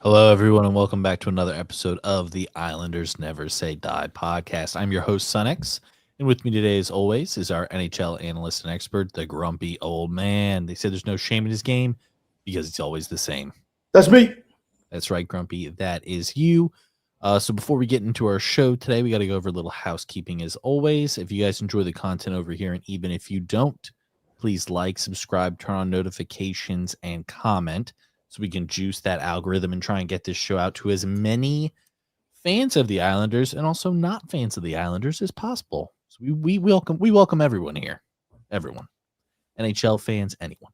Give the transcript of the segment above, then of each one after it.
Hello, everyone, and welcome back to another episode of the Islanders Never Say Die podcast. I'm your host, Sunix, and with me today, as always, is our NHL analyst and expert, the grumpy old man. They said there's no shame in his game because it's always the same. That's me. That's right, Grumpy. That is you. So before we get into our show today, we got to go over a little housekeeping as always. If you guys enjoy the content over here, and even if you don't, please like, subscribe, turn on notifications, and comment so we can juice that algorithm and try and get this show out to as many fans of the Islanders and also not fans of the Islanders as possible. So we welcome everyone here. Everyone. NHL fans, anyone.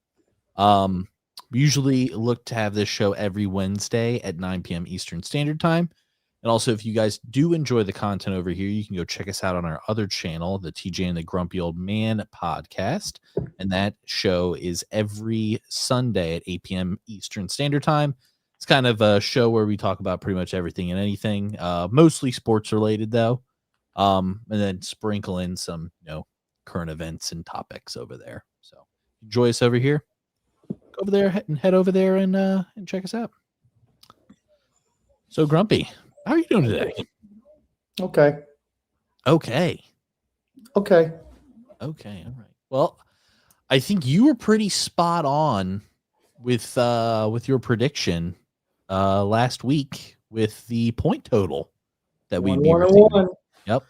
We usually look to have this show every Wednesday at 9 p.m. Eastern Standard Time. And also, if you guys do enjoy the content over here, you can go check us out on our other channel, the TJ and the Grumpy Old Man podcast. And that show is every Sunday at 8 p.m. Eastern Standard Time. It's kind of a show where we talk about pretty much everything and anything, mostly sports related, though. And then sprinkle in some, current events and topics over there. So enjoy us over here. Go over there and head over there and check us out. So, Grumpy, how are you doing today? Okay. Okay. Okay. Okay. All right. Well, I think you were pretty spot on with your prediction last week with the point total that we'd be receiving. Yep.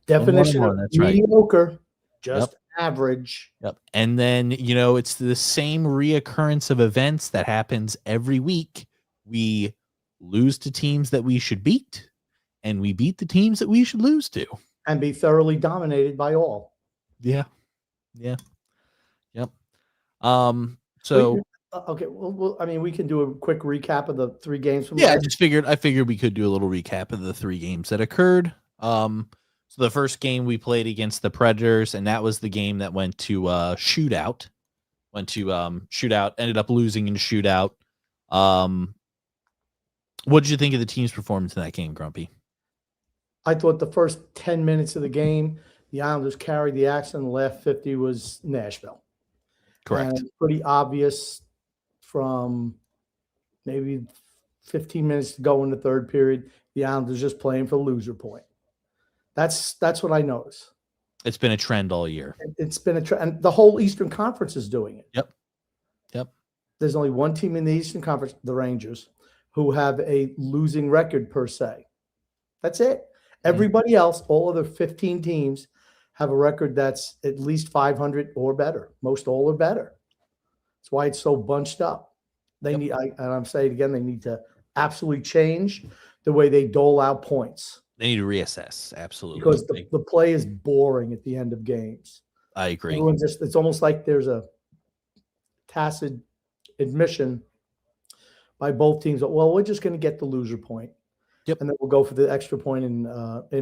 Definition of that's right. mediocre, just average. Yep. And then, it's the same reoccurrence of events that happens every week. We lose to teams that we should beat, and we beat the teams that we should lose to. And be thoroughly dominated by all. Yeah. Yeah. Yep. So okay, well, I mean, we can do a quick recap of the three games from I figured we could do a little recap of the three games that occurred. So the first game we played against the Predators, and that was the game that went to shootout. Ended up losing in shootout. What did you think of the team's performance in that game, Grumpy? I thought the first 10 minutes of the game, the Islanders carried the action. The last 50 was Nashville. Correct. And it's pretty obvious from maybe 15 minutes to go in the third period, the Islanders just playing for loser point. That's what I notice. It's been a trend all year. It's been a trend. And the whole Eastern Conference is doing it. Yep. There's only one team in the Eastern Conference, the Rangers, who have a losing record per se. That's it. Everybody else, all other 15 teams, have a record that's at least 500 or better. Most all are better. That's why it's so bunched up. They need, and I'm saying it again, they need to absolutely change the way they dole out points. They need to reassess, absolutely. Because the play is boring at the end of games. I agree. It's almost like there's a tacit admission by both teams. Well, we're just going to get the loser point. Yep. And then we'll go for the extra point in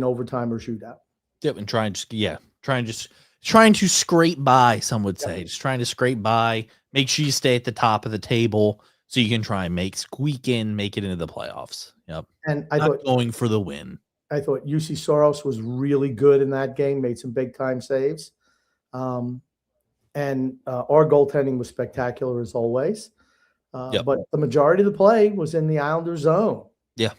overtime or shootout. Yep, and trying to scrape by, some would say. Just trying to scrape by, make sure you stay at the top of the table so you can try and make it into the playoffs. Yep. And I thought going for the win. I thought UC Soros was really good in that game, made some big time saves. And our goaltending was spectacular as always. But the majority of the play was in the Islanders zone. Yeah.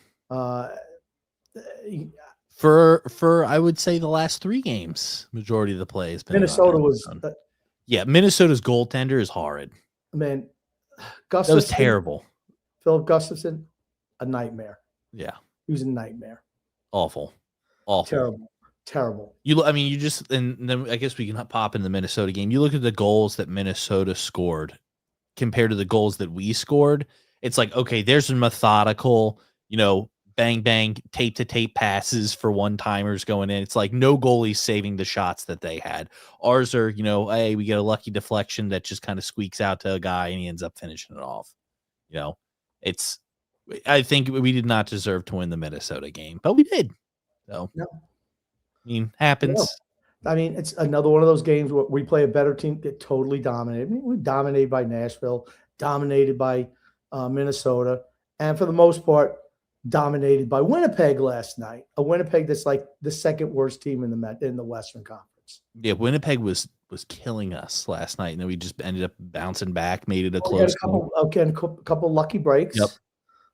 For I would say the last three games, majority of the play has been Minnesota was Minnesota's goaltender is horrid. Man, That was terrible. Philip Gustafson, a nightmare. Yeah. He was a nightmare. Awful. Terrible. And then I guess we can pop in the Minnesota game. You look at the goals that Minnesota scored compared to the goals that we scored. It's like, okay, there's a methodical, bang, bang, tape to tape passes for one timers going in. It's like no goalie saving the shots that they had. Ours are, hey, we get a lucky deflection that just kind of squeaks out to a guy and he ends up finishing it off. I think we did not deserve to win the Minnesota game, but we did. So, happens. No. It's another one of those games where we play a better team, get totally dominated. We dominated by Nashville, dominated by Minnesota, and for the most part, dominated by Winnipeg last night. A Winnipeg that's like the second worst team in the Western Conference. Yeah, Winnipeg was killing us last night, and then we just ended up bouncing back, made it a close game. A couple lucky breaks. Yep.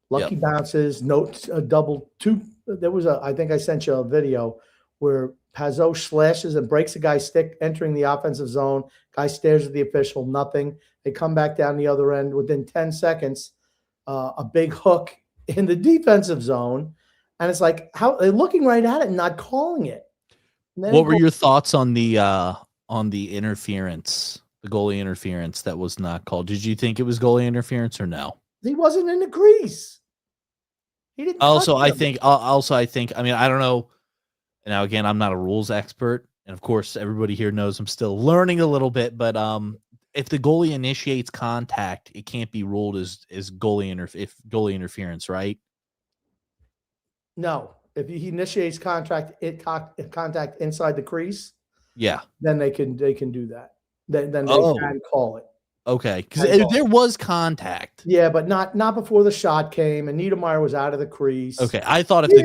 Lucky bounces, no double two. There was I think I sent you a video where Pazzo slashes and breaks a guy's stick entering the offensive zone. Guy stares at the official, nothing. They come back down the other end within 10 seconds. A big hook in the defensive zone. And it's like, how they're looking right at it and not calling it. What were your thoughts on the interference, the goalie interference that was not called? Did you think it was goalie interference or no? He wasn't in the crease. He didn't. I think. I mean, I don't know. Now, again, I'm not a rules expert, and of course, everybody here knows I'm still learning a little bit. But if the goalie initiates contact, it can't be ruled as goalie interference, right? No, if he initiates contact inside the crease, yeah, then they can do that. Then they can call it. Okay, because there was contact. Yeah, but not before the shot came, and Niedermeyer was out of the crease. Okay, I thought if the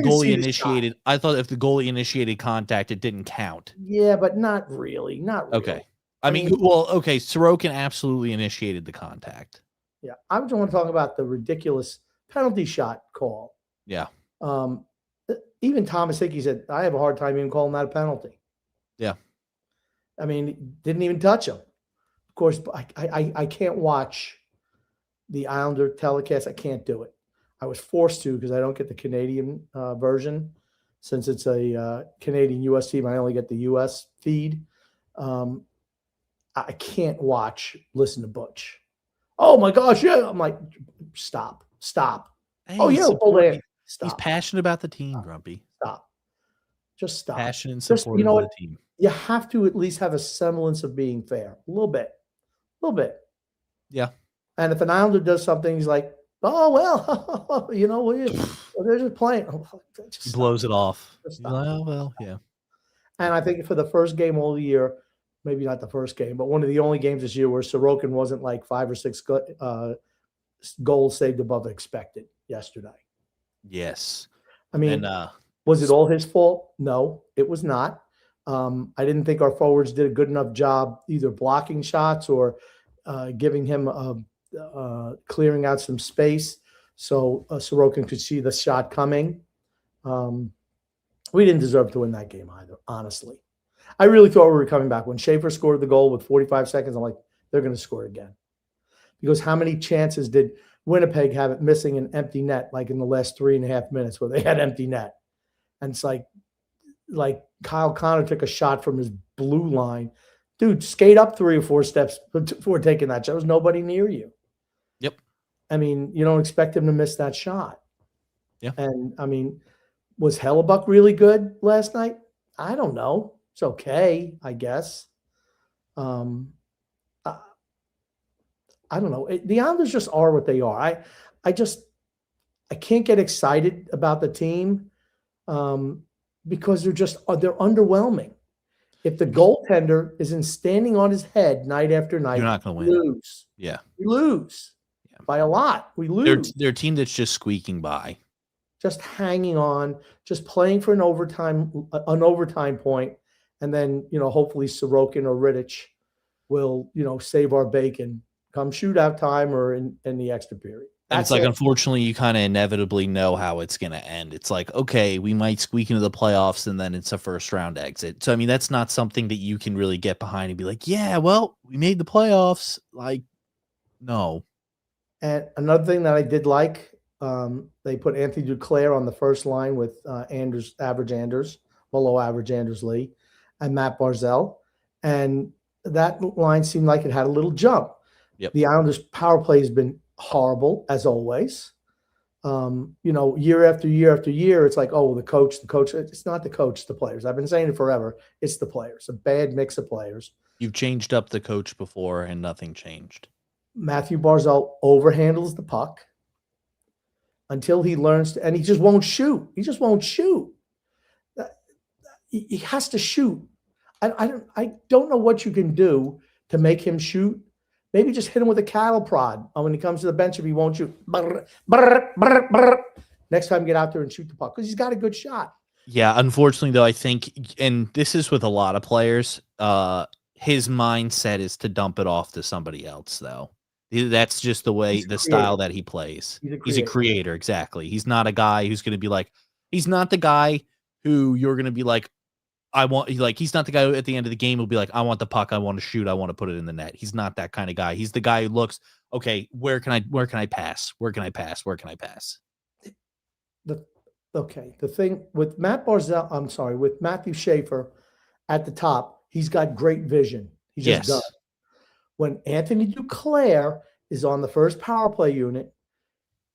goalie initiated contact, it didn't count. Yeah, but not really. Not really. Okay. I mean, Sorokin absolutely initiated the contact. Yeah, I just want to talk about the ridiculous penalty shot call. Yeah. Even Thomas Hickey said, I have a hard time even calling that a penalty. Yeah. I mean, didn't even touch him. Of course, I can't watch the Islander telecast. I can't do it. I was forced to because I don't get the Canadian version. Since it's a Canadian U.S. team, I only get the U.S. feed. I can't listen to Butch. Oh, my gosh, yeah. I'm like, stop. Hey, oh, yeah, stop. He's passionate about the team, Grumpy. Stop. Just stop. Passionate and supportive of the team. You have to at least have a semblance of being fair. A little bit. Yeah. And if an Islander does something, he's like, oh, well, they're just playing. He blows it off. Yeah. And I think for the first game all year, maybe not the first game, but one of the only games this year where Sorokin wasn't like 5 or 6 goals saved above expected yesterday. Yes. I mean, was it all his fault? No, it was not. I didn't think our forwards did a good enough job either blocking shots or giving him clearing out some space so Sorokin could see the shot coming. We didn't deserve to win that game either, honestly. I really thought we were coming back. When Schaefer scored the goal with 45 seconds, I'm like, they're going to score again. Because how many chances did Winnipeg have it missing an empty net like in the last 3.5 minutes where they had empty net? And it's like Kyle Connor took a shot from his blue line. Dude, skate up 3 or 4 steps before taking that shot. There was nobody near you. Yep. I mean, you don't expect him to miss that shot. Yeah. And, I mean, was Hellebuck really good last night? I don't know. It's okay, I guess. I don't know. The Islanders just are what they are. I can't get excited about the team because they're underwhelming. If the goaltender isn't standing on his head night after night, you're not going to win. Lose. Yeah, we lose by a lot. We lose. They're a team that's just squeaking by, just hanging on, just playing for an overtime point, and then hopefully Sorokin or Rittich will save our bacon come shootout time or in the extra period. And it's like, unfortunately, you kind of inevitably know how it's going to end. It's like, okay, we might squeak into the playoffs and then it's a first round exit. So, I mean, that's not something that you can really get behind and be like, yeah, well, we made the playoffs. Like, no. And another thing that I did like, they put Anthony Duclair on the first line with average Anders, below average Anders Lee, and Matt Barzal. And that line seemed like it had a little jump. Yep. The Islanders' power play has been horrible, as always. Year after year after year, it's like, oh, the coach. It's not the coach, it's the players. I've been saying it forever. It's the players, a bad mix of players. You've changed up the coach before and nothing changed. Matthew Barzal overhandles the puck until he learns to, and he just won't shoot. He just won't shoot. He has to shoot. I don't know what you can do to make him shoot. Maybe just hit him with a cattle prod when he comes to the bench if he won't shoot. Brr, brr, brr, brr. Next time, get out there and shoot the puck because he's got a good shot. Yeah, unfortunately, though, I think, and this is with a lot of players, his mindset is to dump it off to somebody else, though. That's just the way, He's a the creator. style that he plays. He's a He's a creator. creator, exactly. He's not a guy who's going to be like, he's not the guy who you're going to be like, I want, like, he's not the guy who at the end of the game will be like, I want the puck, I want to shoot, I want to put it in the net. He's not that kind of guy. He's the guy who looks, okay, where can I pass? Where can I pass? Where can I pass? The thing with Matt Barzell, I'm sorry, with Matthew Schaefer at the top, he's got great vision. He just does. Yes. When Anthony Duclair is on the first power play unit,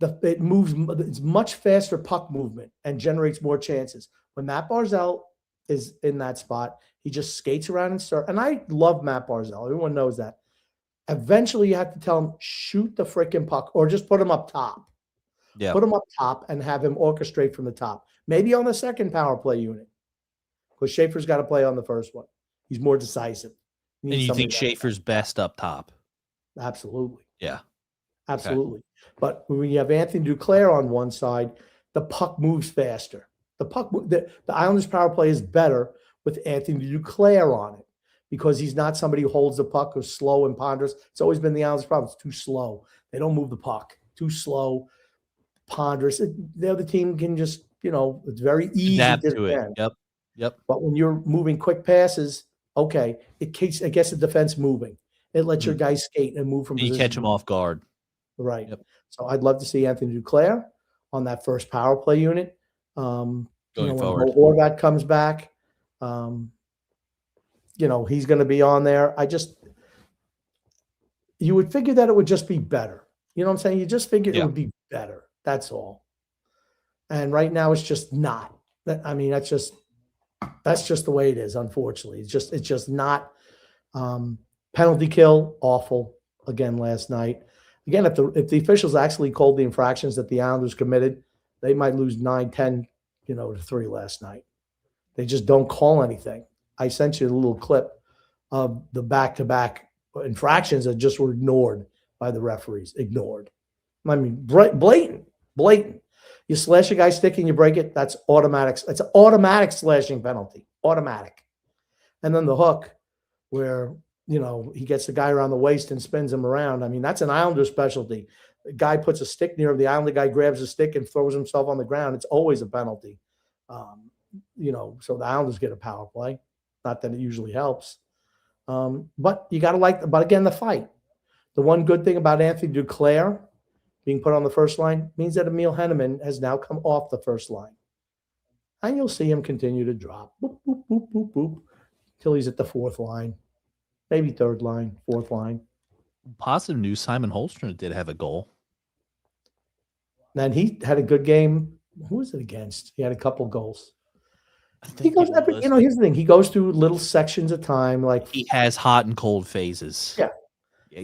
it moves. It's much faster puck movement and generates more chances. When Matt Barzell is in that spot, he just skates around and start. And I love Matt Barzell. Everyone knows that. Eventually, you have to tell him, shoot the freaking puck, or just put him up top. Yeah. Put him up top and have him orchestrate from the top. Maybe on the second power play unit, because Schaefer's got to play on the first one. He's more decisive. And you think Schaefer's best up top? Absolutely. Yeah. Absolutely. Okay. But when you have Anthony Duclair on one side, the puck moves faster. The Islanders power play is better with Anthony Duclair on it because he's not somebody who holds the puck or slow and ponderous. It's always been the Islanders' problem. It's too slow. They don't move the puck. Too slow, ponderous. The other team can just, it's very easy adapt to it. Yep. But when you're moving quick passes, okay, it gets the defense moving. It lets your guys skate and move from position. You catch them off guard. Right. Yep. So I'd love to see Anthony Duclair on that first power play unit. Going forward. When Horvat comes back, he's going to be on there. You would figure that it would just be better. You know what I'm saying? You just figure it would be better. That's all. And right now it's just not. I mean, that's just the way it is, unfortunately. It's just not. Penalty kill, awful again last night. Again, if the officials actually called the infractions that the Islanders committed, they might lose 9-10, to 3 last night. They just don't call anything. I sent you a little clip of the back-to-back infractions that just were ignored by the referees. Ignored. I mean, blatant. You slash a guy's stick and you break it, that's automatic. It's an automatic slashing penalty. Automatic. And then the hook where, he gets the guy around the waist and spins him around. I mean, that's an Islander specialty. The guy puts a stick near him. The Islander guy grabs a stick and throws himself on the ground. It's always a penalty. So the Islanders get a power play. Not that it usually helps. But you got to but again, the fight. The one good thing about Anthony Duclair being put on the first line means that Emil Henneman has now come off the first line. And you'll see him continue to drop. Boop, boop, boop, boop, boop, till he's at the fourth line. Maybe third line, fourth line. Positive news, Simon Holmstrom did have a goal. And he had a good game. Who was it against? He had a couple goals. He goes here's the thing. He goes through little sections of time. Like he has hot and cold phases. Yeah.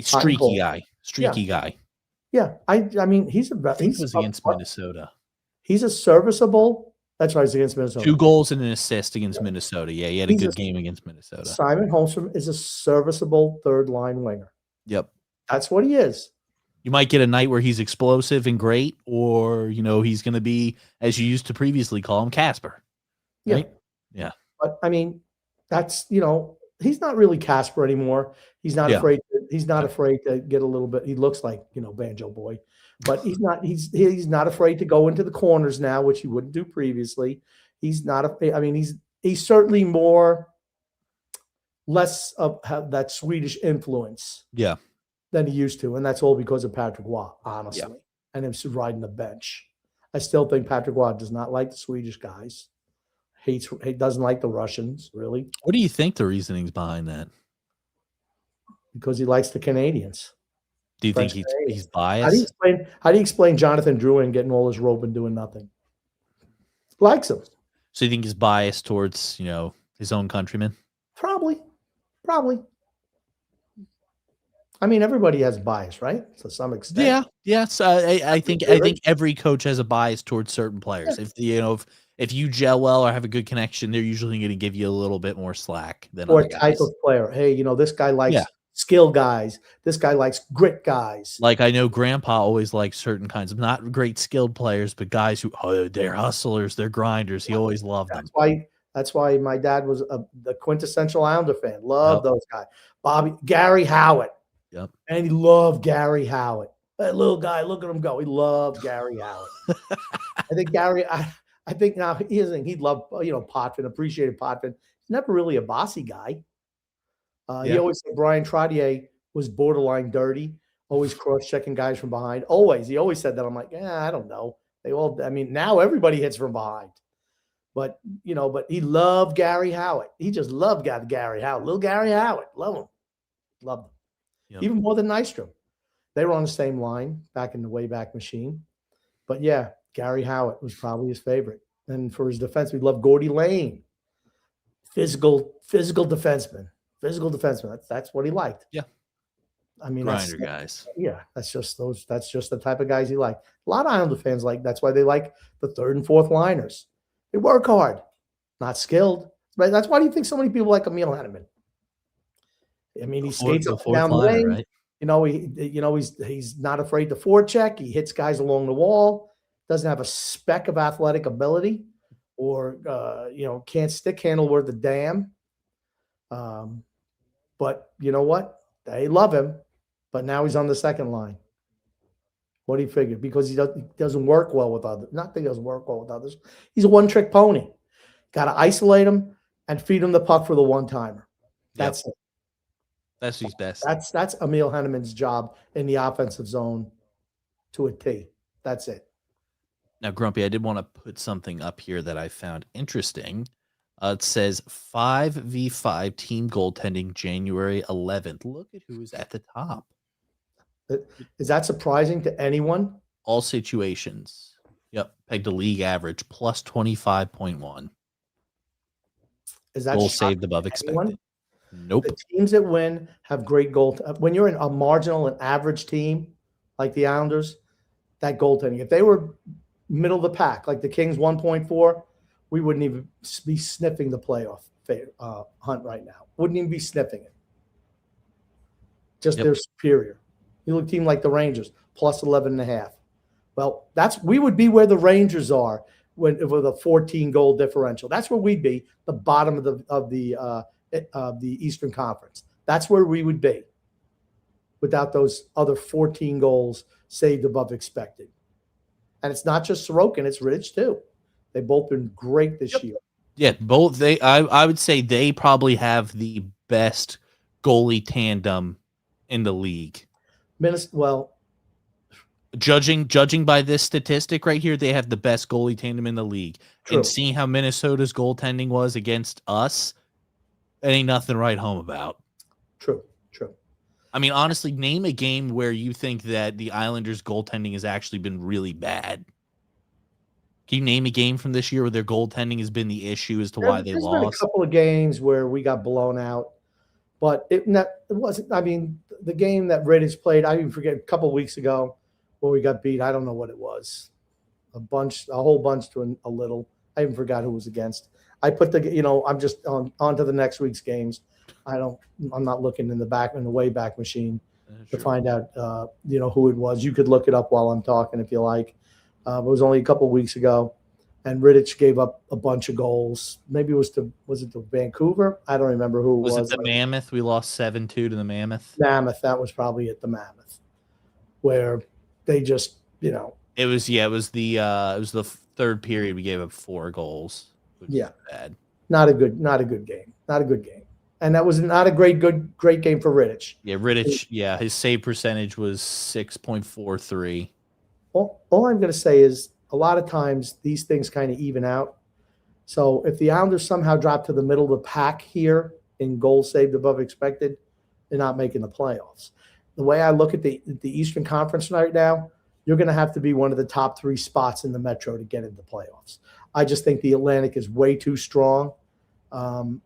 Streaky guy. Yeah. I mean, he's against Minnesota. He's a serviceable. That's right. He's against Minnesota. 2 goals and an assist against Minnesota. Yeah, he had a good game against Minnesota. Simon Holmstrom is a serviceable third line winger. Yep. That's what he is. You might get a night where he's explosive and great, or, he's going to be, as you used to previously call him, Casper. Right? Yeah. But, I mean, that's, he's not really Casper anymore. He's not afraid. He's not afraid to get a little bit. He looks like, Banjo Boy. But he's not afraid to go into the corners now, which he wouldn't do previously. He's not. He's certainly less of that Swedish influence. Yeah. Than he used to, and that's all because of Patrick Waugh, honestly, and him riding the bench. I still think Patrick Waugh does not like the Swedish guys. He doesn't like the Russians, really. What do you think the reasoning's behind that? Because he likes the Canadians. Do you think he's biased? How do you explain Jonathan Drouin getting all his rope and doing nothing? Likes him. So you think he's biased towards, his own countrymen? Probably. I mean, everybody has bias, right? To some extent. Yeah. Yes. I think every coach has a bias towards certain players. Yeah. If you gel well or have a good connection, they're usually going to give you a little bit more slack than or other guys. Type of player. Hey, this guy likes skill guys. This guy likes grit guys. Like I know Grandpa always likes certain kinds of not great skilled players, but guys who they're hustlers, they're grinders. He always loved them. That's why my dad was the quintessential Islander fan. Loved those guys. Gary Howitt. Yep. And he loved Gary Howard. That little guy, look at him go. He loved Gary Howard. I think Gary, I think now he loved, Potvin, appreciated Potvin. He's never really a bossy guy. He Yeah. always said Brian Trottier was borderline dirty, always cross-checking guys from behind. Always. He always said that. I'm like, I don't know. Now everybody hits from behind. But he loved Gary Howard. He just loved Gary Howard. Little Gary Howard. Love him. Loved him. Yep. Even more than Nystrom. They were on the same line back in the Wayback Machine. But yeah, Gary Howard was probably his favorite. And for his defense, we love Gordy Lane. Physical defenseman. Physical defenseman. That's what he liked. Yeah. I mean, grinder guys. Yeah, that's just the type of guys he liked. A lot of Islander fans that's why they like the third and fourth liners. They work hard, not skilled. But that's why do you think so many people like Emil Henneman? I mean, he skates up and down the lane. Right? He's not afraid to forecheck. He hits guys along the wall. Doesn't have a speck of athletic ability, or can't stick handle worth a damn. But you know what? They love him. But now he's on the second line. What do you figure? Because he doesn't work well with others. Not that he doesn't work well with others. He's a one-trick pony. Got to isolate him and feed him the puck for the one-timer. That's it. That's his best. That's Emil Henneman's job in the offensive zone to a T. That's it. Now, Grumpy, I did want to put something up here that I found interesting. It says 5v5 team goaltending January 11th. Look at who's at the top. Is that surprising to anyone? All situations. Yep. Pegged a league average plus 25.1. Is that goal saved above expected? Nope. The teams that win have great goal. When you're in a marginal and average team like the Islanders, that goaltending, if they were middle of the pack, like the Kings 1.4, we wouldn't even be sniffing the playoff hunt right now. Wouldn't even be sniffing it. Just they're superior. You look at a team like the Rangers, plus 11.5. Well, we would be where the Rangers are with a 14 goal differential. That's where we'd be, the bottom of the Eastern Conference. That's where we would be without those other 14 goals saved above expected. And it's not just Sorokin, it's Rittich too. They've both been great this year. Yeah, both. I would say they probably have the best goalie tandem in the league. Judging by this statistic right here, they have the best goalie tandem in the league. True. And seeing how Minnesota's goaltending was against us, it ain't nothing to write home about. True. I mean, honestly, name a game where you think that the Islanders' goaltending has actually been really bad. Can you name a game from this year where their goaltending has been the issue as to why they lost? There's been a couple of games where we got blown out, but it wasn't. I mean, the game that Rittich played, I even forget, a couple of weeks ago where we got beat. I don't know what it was. A whole bunch to a little. I even forgot who was against. I put I'm just on to the next week's games. I'm not looking in the Wayback Machine to find out, who it was. You could look it up while I'm talking if you like. It was only a couple of weeks ago, and Rittich gave up a bunch of goals. Maybe was it to Vancouver? I don't remember who it was. Was it the Mammoth? We lost 7-2 to the Mammoth. Mammoth, that was probably at the Mammoth, where they just, It was the third period. We gave up 4 goals. Which is bad. Not a good game. And that was not a great game for Rittich. Yeah, Rittich. His save percentage was 6.43. All I'm going to say is a lot of times these things kind of even out. So if the Islanders somehow drop to the middle of the pack here in goals saved above expected, they're not making the playoffs. The way I look at the Eastern Conference right now, you're going to have to be one of the top 3 spots in the Metro to get into the playoffs. I just think the Atlantic is way too strong. And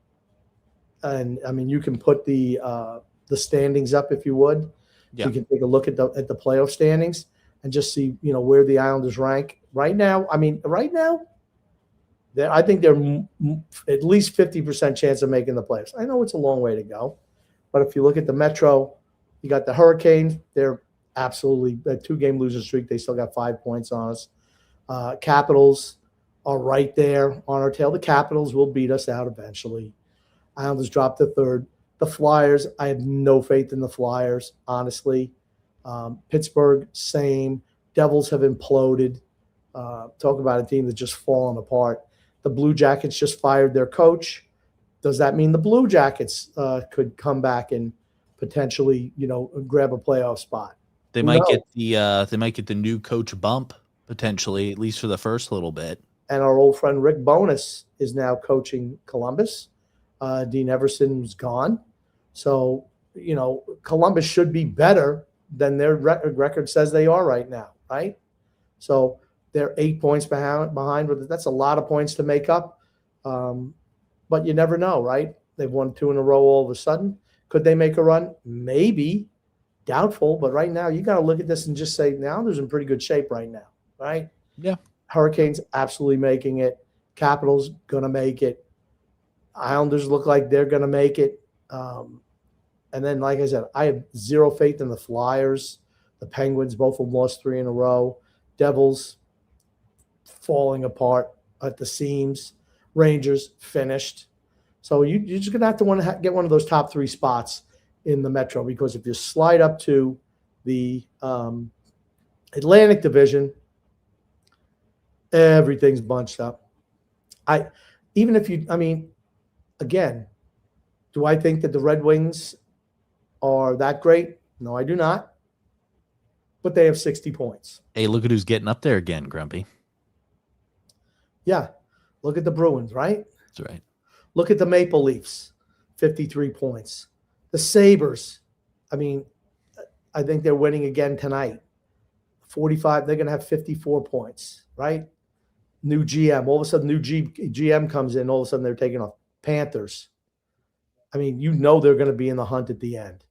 I mean, you can put the standings up if you would. Yeah. You can take a look at the playoff standings and just see, where the Islanders rank right now. I mean, I think they're at least 50% chance of making the playoffs. I know it's a long way to go, but if you look at the Metro, you got the Hurricanes. They're absolutely a 2-game losing streak. They still got 5 points on us. Capitals are right there on our tail. The Capitals will beat us out eventually. Islanders dropped to third. The Flyers, I have no faith in the Flyers, honestly. Pittsburgh, same. Devils have imploded. Talk about a team that's just fallen apart. The Blue Jackets just fired their coach. Does that mean the Blue Jackets could come back and potentially, grab a playoff spot? They might get the new coach bump potentially, at least for the first little bit. And our old friend Rick Bowness is now coaching Columbus. Dean Everson's gone. So, Columbus should be better than their record says they are right now, right? So they're 8 points behind, but that's a lot of points to make up. But you never know, right? They've won 2 in a row all of a sudden. Could they make a run? Maybe. Doubtful. But right now, you got to look at this and just say, now there's in pretty good shape right now, right? Yeah. Hurricanes absolutely making it. Capitals going to make it. Islanders look like they're going to make it. And then, like I said, I have zero faith in the Flyers. The Penguins, both of them lost 3 in a row. Devils falling apart at the seams. Rangers finished. So you're just going to have to want to get one of those top 3 spots in the Metro, because if you slide up to the Atlantic Division, everything's bunched up. Again, do I think that the Red Wings are that great? No, I do not. But they have 60 points. Hey, look at who's getting up there again, Grumpy. Yeah. Look at the Bruins, right? That's right. Look at the Maple Leafs, 53 points. The Sabres, I think they're winning again tonight. 45, they're going to have 54 points, right? New GM. All of a sudden, new GM comes in. All of a sudden, they're taking off. Panthers. They're going to be in the hunt at the end.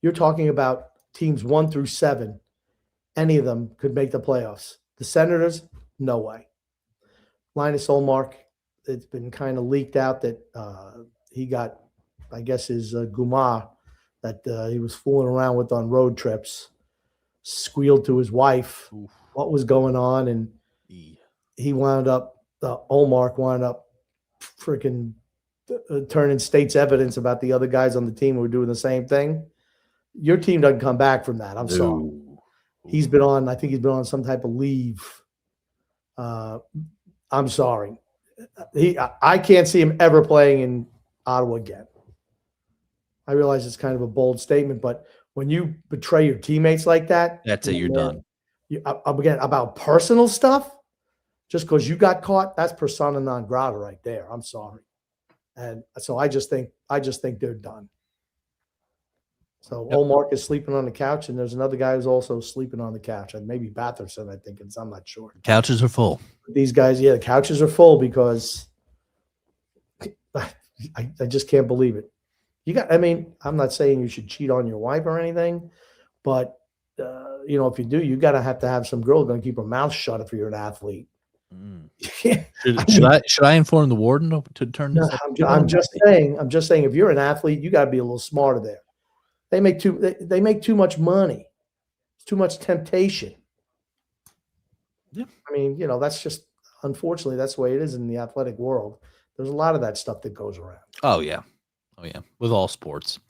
You're talking about teams 1 through 7. Any of them could make the playoffs. The Senators, no way. Linus Ullmark, it's been kind of leaked out that he got, I guess, his Guma that he was fooling around with on road trips, squealed to his wife what was going on, and he wound up, Ullmark wound up freaking turning state's evidence about the other guys on the team who were doing the same thing. Your team doesn't come back from that. I'm sorry. He's been on some type of leave. I'm sorry. I can't see him ever playing in Ottawa again. I realize it's kind of a bold statement, but when you betray your teammates like that, that's it. You're done. Again, about personal stuff, just because you got caught, that's persona non grata right there. I'm sorry. And so I just think they're done. So Ullmark is sleeping on the couch, and there's another guy who's also sleeping on the couch, and maybe Batherson, I think, I'm not sure. Couches are full. These guys, the couches are full because I just can't believe it. I'm not saying you should cheat on your wife or anything, but if you do, you got to have some girl going to keep her mouth shut if you're an athlete. Should I inform the warden to turn this? No, I'm just saying if you're an athlete, you got to be a little smarter there. They make too much money. It's too much temptation. Yeah. That's just, unfortunately, that's the way it is in the athletic world. There's a lot of that stuff that goes around. Oh yeah. With all sports.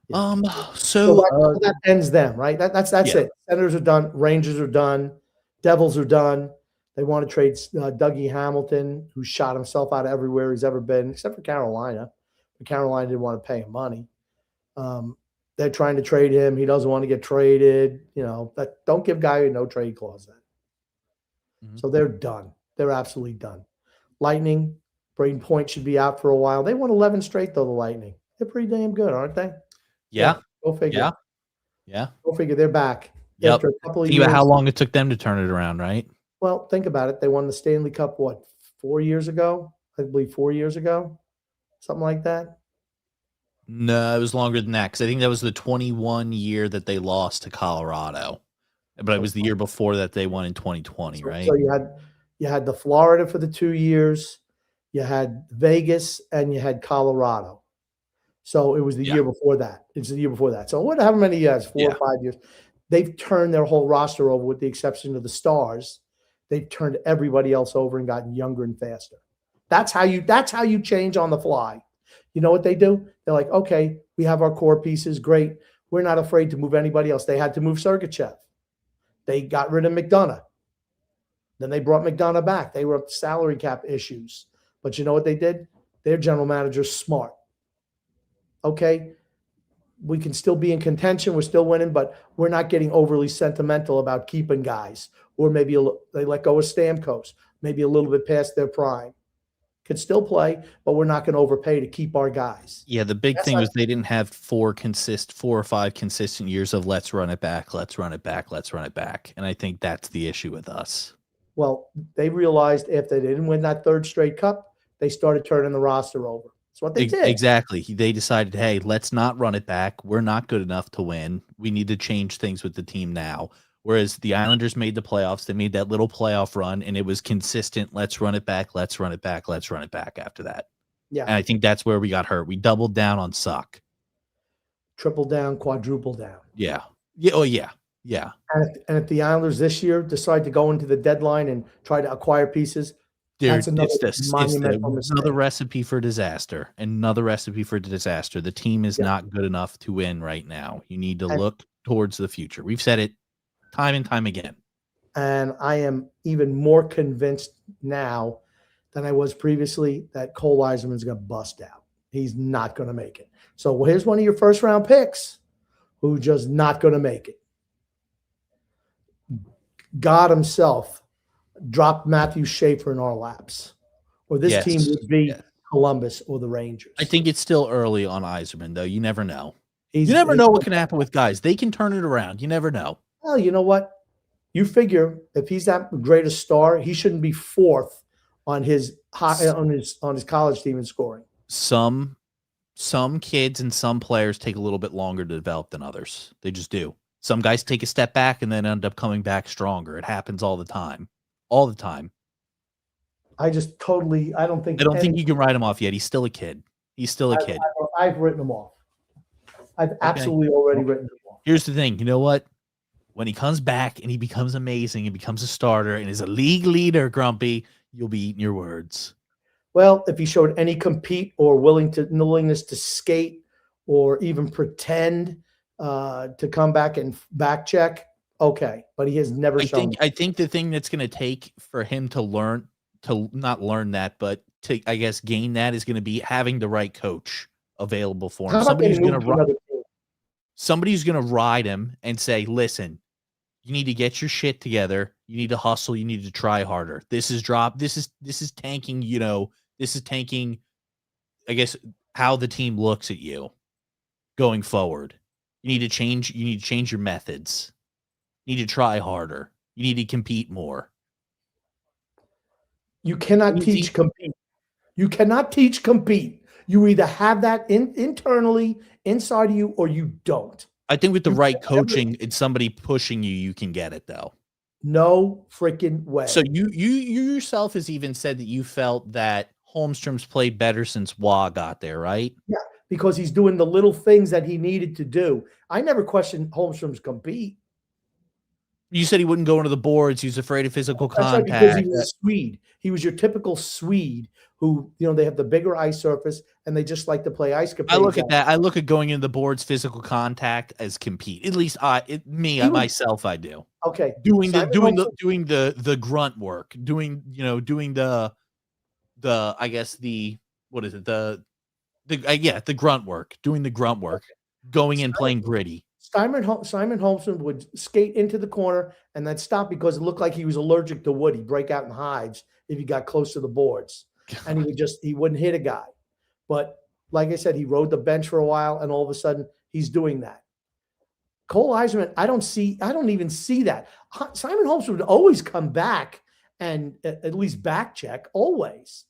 Yeah. So that ends them, right? That's it. Senators are done. Rangers are done. Devils are done. They want to trade Dougie Hamilton, who shot himself out of everywhere he's ever been, except for Carolina. But Carolina didn't want to pay him money. They're trying to trade him. He doesn't want to get traded. Don't give guy a no trade clause then. Mm-hmm. So they're done. They're absolutely done. Lightning, Braden Point should be out for a while. They won 11 straight, though, the Lightning. They're pretty damn good, aren't they? Yeah. Go figure. Yeah. Go figure. They're back. Yep. After a couple of years. How long it took them to turn it around, right? Well, think about it. They won the Stanley Cup, 4 years ago? I believe 4 years ago. Something like that. No, it was longer than that, because I think that was the 21 year that they lost to Colorado. But it was the year before that they won in 2020, right? So you had the Florida for the 2 years, you had Vegas, and you had Colorado. So it was the year before that. It's the year before that. So however many years, 4 or 5 years, they've turned their whole roster over with the exception of the stars. They've turned everybody else over and gotten younger and faster. That's how you change on the fly. You know what they do? They're like, okay, we have our core pieces. Great. We're not afraid to move anybody else. They had to move Sergachev. They got rid of McDonough. Then they brought McDonough back. They were up to salary cap issues. But you know what they did? Their general manager's smart. Okay, we can still be in contention. We're still winning, but we're not getting overly sentimental about keeping guys. Or maybe they let go of Stamkos, maybe a little bit past their prime. Could still play, but we're not going to overpay to keep our guys. Yeah, the big That's thing not, was they didn't have 4 or 5 consistent years of let's run it back, let's run it back, let's run it back. And I think that's the issue with us. well, they realized after they didn't win that third straight cup, they started turning the roster over. That's what they did. Exactly. They decided, hey, let's not run it back. We're not good enough to win. We need to change things with the team now. Whereas the Islanders made the playoffs, they made that little playoff run, and it was consistent. Let's run it back. Let's run it back. Let's run it back after that. Yeah. And I think that's where we got hurt. We doubled down on suck. Triple down, quadruple down. Yeah. Yeah. Oh, yeah. Yeah. And if the Islanders this year decide to go into the deadline and try to acquire pieces, that's another monumental mistake. Another recipe for disaster. Another recipe for disaster. The team is not good enough to win right now. You need to look towards the future. We've said it time and time again. And I am even more convinced now than I was previously that Cole Eiserman's going to bust out. He's not going to make it. So here's one of your first round picks who's just not going to make it. God himself dropped Matthew Schaefer in our laps, or this team would be Columbus or the Rangers. I think it's still early on Eiserman, though. You never know. You never know what can happen with guys. They can turn it around. You never know. Well, you know what? You figure if he's that greatest star, he shouldn't be fourth on his college team in scoring. Some kids and some players take a little bit longer to develop than others. They just do. Some guys take a step back and then end up coming back stronger. It happens all the time. All the time. I don't think you can write him off yet. He's still a kid. He's still a kid. I've written him off. I've absolutely already written him off. Here's the thing. You know what? When he comes back and he becomes amazing and becomes a starter and is a league leader, Grumpy, you'll be eating your words. Well, if he showed any compete or willingness to skate or even pretend to come back and back check, okay. But he has never shown. I think the thing that's going to take for him to not learn that, but to, I guess, gain that is going to be having the right coach available for him. Somebody's going to ride him and say, listen, you need to get your shit together. You need to hustle. You need to try harder. This is tanking, this is tanking, I guess, how the team looks at you going forward. You need to change your methods. You need to try harder. You need to compete more. You cannot teach compete. You cannot teach compete. You either have that internally inside of you or you don't. I think with the right coaching and somebody pushing you, you can get it, though. No freaking way. So you yourself has even said that you felt that Holmstrom's played better since Wah got there, right? Yeah, because he's doing the little things that he needed to do. I never questioned Holmstrom's compete. You said he wouldn't go into the boards. He was afraid of physical contact. Right, because he was a Swede. He was your typical Swede who, they have the bigger ice surface and they just like to play ice. I look at that. I look at going into the boards, physical contact as compete. At least myself, I do. Okay. Doing the grunt work, doing the I guess the grunt work, doing the grunt work, going in playing gritty. Simon Holmstrom would skate into the corner and then stop because it looked like he was allergic to wood. He'd break out in hives if he got close to the boards. And he wouldn't hit a guy. But like I said, he rode the bench for a while and all of a sudden he's doing that. Cole Eiserman, I don't even see that. Simon Holmstrom would always come back and at least back check, always.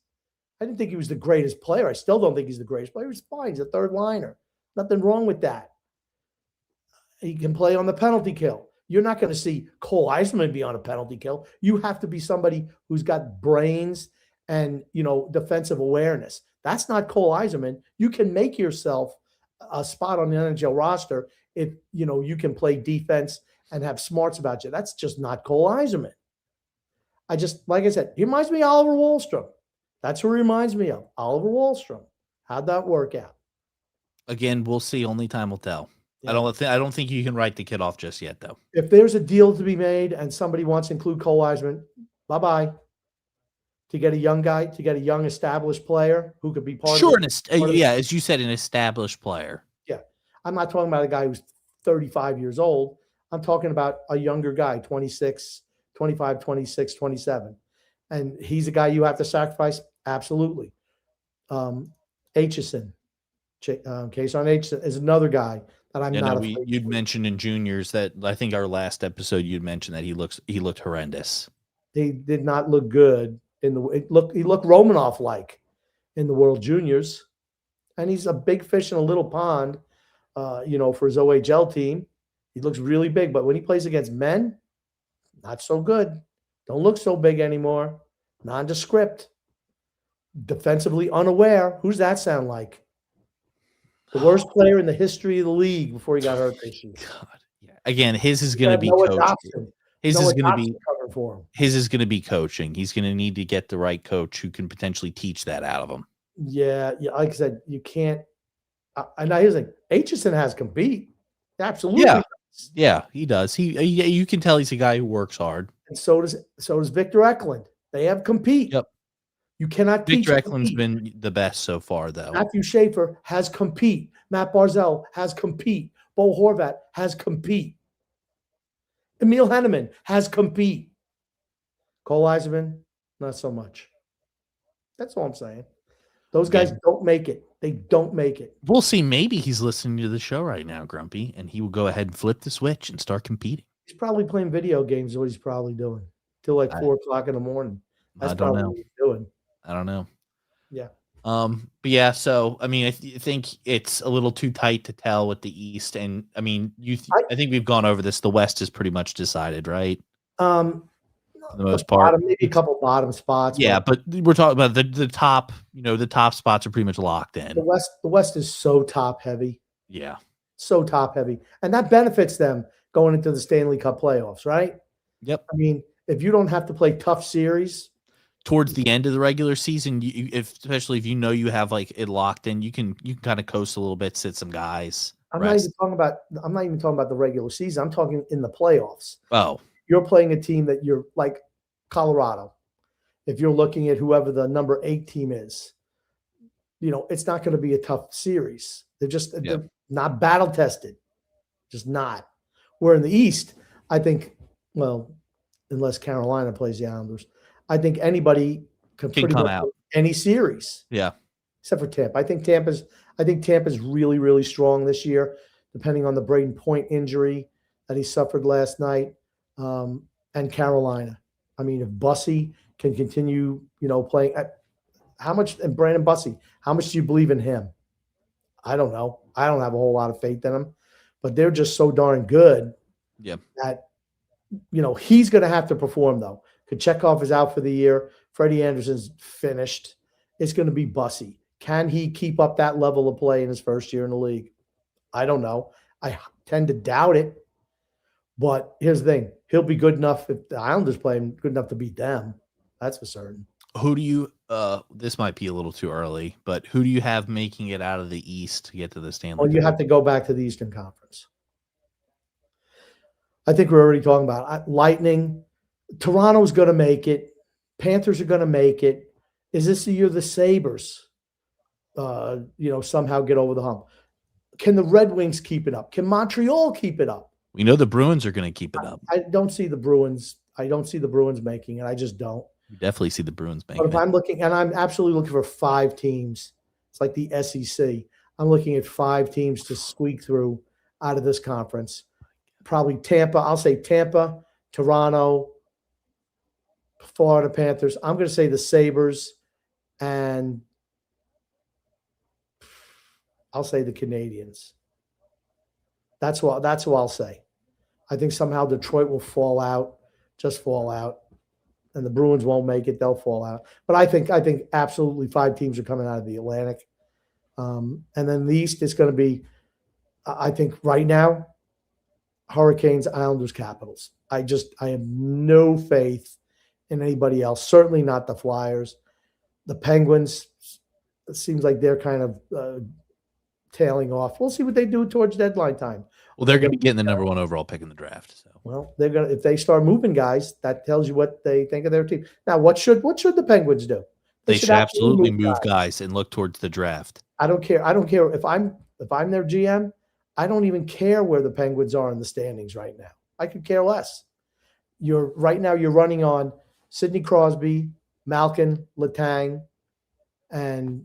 I didn't think he was the greatest player. I still don't think he's the greatest player. He's fine. He's a third liner. Nothing wrong with that. He can play on the penalty kill. You're not going to see Cole Eiserman be on a penalty kill. You have to be somebody who's got brains and, defensive awareness. That's not Cole Eiserman. You can make yourself a spot on the NHL roster if, you can play defense and have smarts about you. That's just not Cole Eiserman. Like I said, he reminds me of Oliver Wahlstrom. That's who he reminds me of, Oliver Wahlstrom. How'd that work out? Again, we'll see. Only time will tell. Yeah. I don't think you can write the kid off just yet, though. If there's a deal to be made and somebody wants to include Cole Eisman, bye-bye. To get a young guy, to get a young established player who could be part Sure, of yeah, as you said, an established player. Yeah. I'm not talking about a guy who's 35 years old. I'm talking about a younger guy, 26, 25, 26, 27. And he's a guy you have to sacrifice? Absolutely. Aitchison, Kason Aitchison is another guy that I'm not afraid you'd mentioned in juniors that I think our last episode you'd mentioned that he looked horrendous. He did not look good he looked Romanoff like in the World Juniors. And he's a big fish in a little pond, for his OHL team. He looks really big, but when he plays against men, not so good. Don't look so big anymore. Nondescript. Defensively unaware. Who's that sound like? The worst player in the history of the league before he got hurt this year. God. Yeah. Again, his is going to be coaching. His is going to be covered for him. His is going to be coaching. He's going to need to get the right coach who can potentially teach that out of him. Yeah, like I said, you can't. And now here's the thing: Aitchison has compete. Absolutely. Yeah, he does. You can tell he's a guy who works hard. And so does Victor Eklund. They have compete. Yep. You cannot teach. Victor Eklund's been the best so far, though. Matthew Schaefer has compete. Matt Barzell has compete. Bo Horvat has compete. Emil Henneman has compete. Cole Eisman, not so much. That's all I'm saying. Those guys don't make it. They don't make it. We'll see. Maybe he's listening to the show right now, Grumpy, and he will go ahead and flip the switch and start competing. He's probably playing video games is what he's probably doing till like 4 o'clock in the morning. That's probably what he's doing. I don't know. Yeah. But yeah, so I mean, I think it's a little too tight to tell with the East, and I mean, I think we've gone over this. The West is pretty much decided, right? For the most part, maybe a couple bottom spots. Yeah, but we're talking about the top. The top spots are pretty much locked in. The West is so top heavy. Yeah, so top heavy, and that benefits them going into the Stanley Cup playoffs, right? Yep. I mean, if you don't have to play tough series towards the end of the regular season, especially if you have like it locked in, you can kind of coast a little bit, sit some guys. I'm not even talking about the regular season. I'm talking in the playoffs. Oh, you're playing a team that you're like Colorado. If you're looking at whoever the number 8 team is, it's not going to be a tough series. They're not battle tested, just not. Where in the East, I think, well, unless Carolina plays the Islanders, I think anybody can pretty come much out any series. Yeah, except for Tampa. I think Tampa's really, really strong this year, depending on the Braden Point injury that he suffered last night, and Carolina. I mean, if Bussy can continue, playing, how much? And Brandon Bussy, how much do you believe in him? I don't know. I don't have a whole lot of faith in him, but they're just so darn good. Yeah. That he's going to have to perform though. Kachekov is out for the year. Freddie Anderson's finished. It's going to be Bussy. Can he keep up that level of play in his first year in the league? I don't know. I tend to doubt it. But here's the thing. He'll be good enough if the Islanders play him, good enough to beat them. That's for certain. Who do you this might be a little too early, but who do you have making it out of the East to get to the Stanley Cup? Well, you have to go back to the Eastern Conference. I think we're already talking about Lightning. Toronto's going to make it. Panthers are going to make it. Is this the year the Sabres, somehow get over the hump? Can the Red Wings keep it up? Can Montreal keep it up? We know the Bruins are going to keep it up. I don't see the Bruins. Making it. I just don't. You definitely see the Bruins making it. But if I'm looking, and I'm absolutely looking for 5 teams. It's like the SEC. I'm looking at 5 teams to squeak through out of this conference. Probably Tampa. I'll say Tampa, Toronto, Florida Panthers. I'm going to say the Sabres, and I'll say the Canadians. That's what I'll say. I think somehow Detroit will fall out, and the Bruins won't make it. They'll fall out. But I think absolutely 5 teams are coming out of the Atlantic. And then the East is going to be, I think right now, Hurricanes, Islanders, Capitals. I have no faith in anybody else. Certainly not the Flyers. The Penguins, it seems like they're kind of tailing off. We'll see what they do towards deadline time. Well, they're going to be getting the number one overall pick in the draft. So, Well, they're gonna if they start moving guys, that tells you what they think of their team. Now, what should the Penguins do? they should absolutely move move guys. guys and look towards the draft. I don't care. I don't care if I'm their GM. I don't even care where the Penguins are in the standings right now. I could care less. You're running on Sidney Crosby, Malkin, Letang, and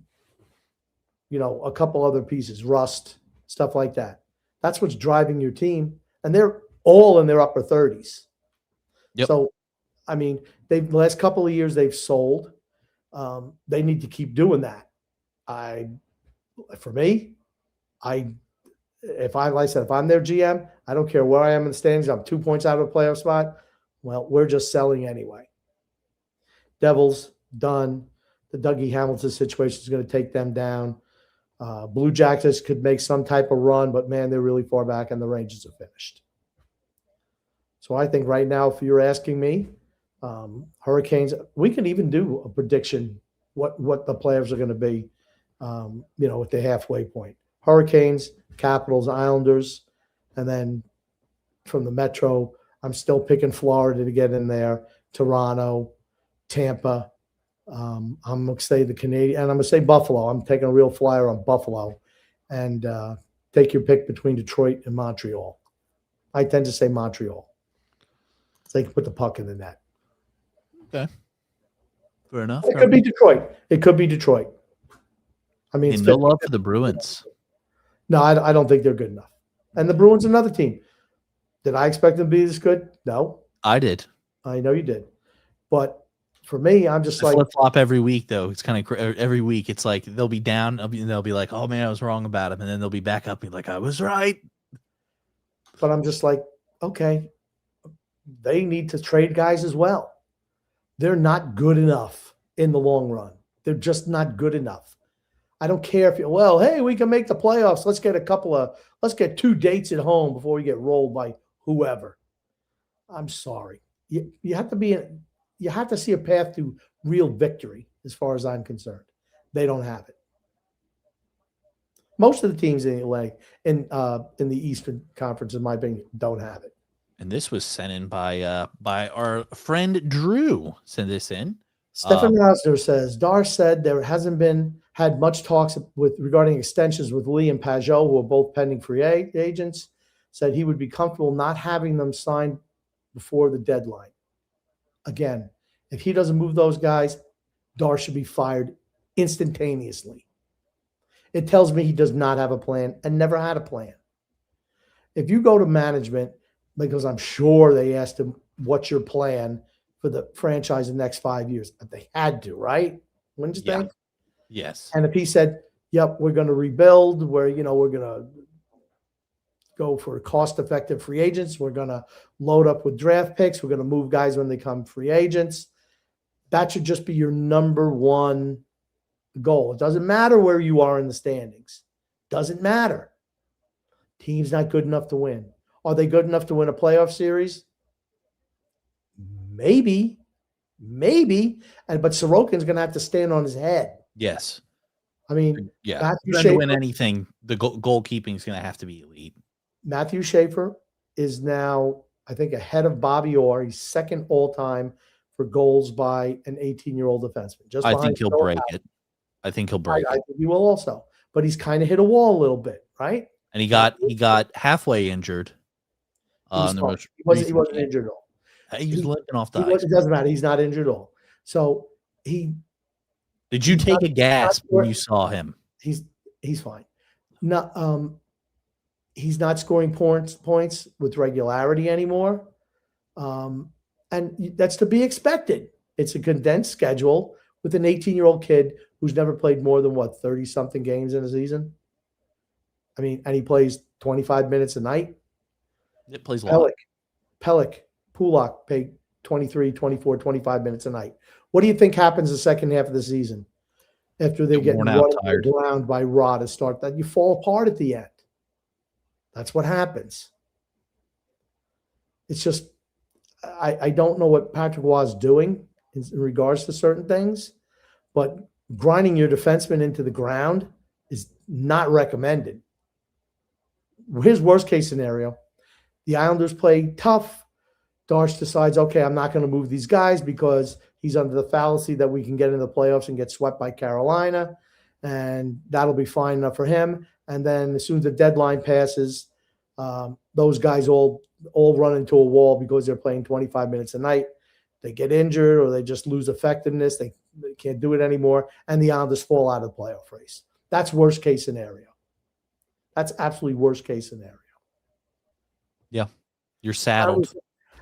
a couple other pieces, Rust, stuff like that. That's what's driving your team, and they're all in their upper 30s. Yep. So, I mean, the last couple of years they've sold. They need to keep doing that. For me, if I'm their GM, I don't care where I am in the standings. I'm 2 points out of a playoff spot. Well, we're just selling anyway. Devils done. The Dougie Hamilton situation is going to take them down. Blue Jackets could make some type of run, but man, they're really far back, and the Rangers are finished. So I think right now, if you're asking me, Hurricanes, we can even do a prediction what the players are going to be, at the halfway point. Hurricanes, Capitals, Islanders, and then from the Metro, I'm still picking Florida to get in there, Toronto, Tampa. I'm going to say the Canadian, and I'm going to say Buffalo. I'm taking a real flyer on Buffalo, and take your pick between Detroit and Montreal. I tend to say Montreal. So they can put the puck in the net. Okay. Fair enough. It could be Detroit. I mean, it's no love for the Bruins. No, I don't think they're good enough. And the Bruins, another team. Did I expect them to be this good? No. I did. I know you did. But for me, I'm just like flip-flop every week, though. It's kind of every week. It's like they'll be down, and they'll be like, "Oh man, I was wrong about him," and then they'll be back up and be like, "I was right." But I'm just like, okay, they need to trade guys as well. They're not good enough in the long run. They're just not good enough. I don't care if hey, we can make the playoffs. Let's get 2 dates at home before we get rolled by whoever. I'm sorry. You have to see a path to real victory as far as I'm concerned. They don't have it. Most of the teams in LA in the Eastern Conference, in my opinion, don't have it. And this was sent in by our friend Drew. Send this in. Stefan Rosner says, Dar said there hasn't had much talks regarding extensions with Lee and Pajot, who are both pending free agents. Said he would be comfortable not having them signed before the deadline. Again, if he doesn't move those guys, Dar should be fired instantaneously. It tells me he does not have a plan and never had a plan. If you go to management, because I'm sure they asked him, what's your plan for the franchise in the next 5 years? They had to, right? Wouldn't you think? Yes. And if he said, yep, we're going to rebuild, we're going to go for cost-effective free agents, we're going to load up with draft picks, we're going to move guys when they come free agents, that should just be your number one goal. It doesn't matter where you are in the standings. Doesn't matter. Team's not good enough to win. Are they good enough to win a playoff series? Maybe. But Sorokin's going to have to stand on his head. Yes. I mean, yeah. To win anything, the goalkeeping is going to have to be elite. Matthew Schaefer is now, I think, ahead of Bobby Orr. He's second all-time for goals by an 18-year-old defenseman. I think he'll break it. I think he will also. But he's kind of hit a wall a little bit, right? And he got halfway injured. He wasn't injured at all. He was limping off the ice. It doesn't matter. He's not injured at all. So did you take a gasp when you saw him? He's fine. He's not scoring points with regularity anymore. And that's to be expected. It's a condensed schedule with an 18-year-old kid who's never played more than 30-something games in a season. I mean, and he plays 25 minutes a night. It plays a lot. Pellick, Pulak pay 23, 24, 25 minutes a night. What do you think happens the second half of the season after they get run around by Rod to start that? You fall apart at the end. That's what happens. It's just I don't know what Patrick Roy is doing in regards to certain things, but grinding your defenseman into the ground is not recommended. Here's worst case scenario. The Islanders play tough. Darch decides, okay, I'm not going to move these guys because he's under the fallacy that we can get into the playoffs and get swept by Carolina, and that'll be fine enough for him. And then as soon as the deadline passes, those guys all run into a wall because they're playing 25 minutes a night. They get injured or they just lose effectiveness. They can't do it anymore, and the Islanders fall out of the playoff race. That's worst case scenario. That's absolutely worst case scenario. Yeah, you're saddled.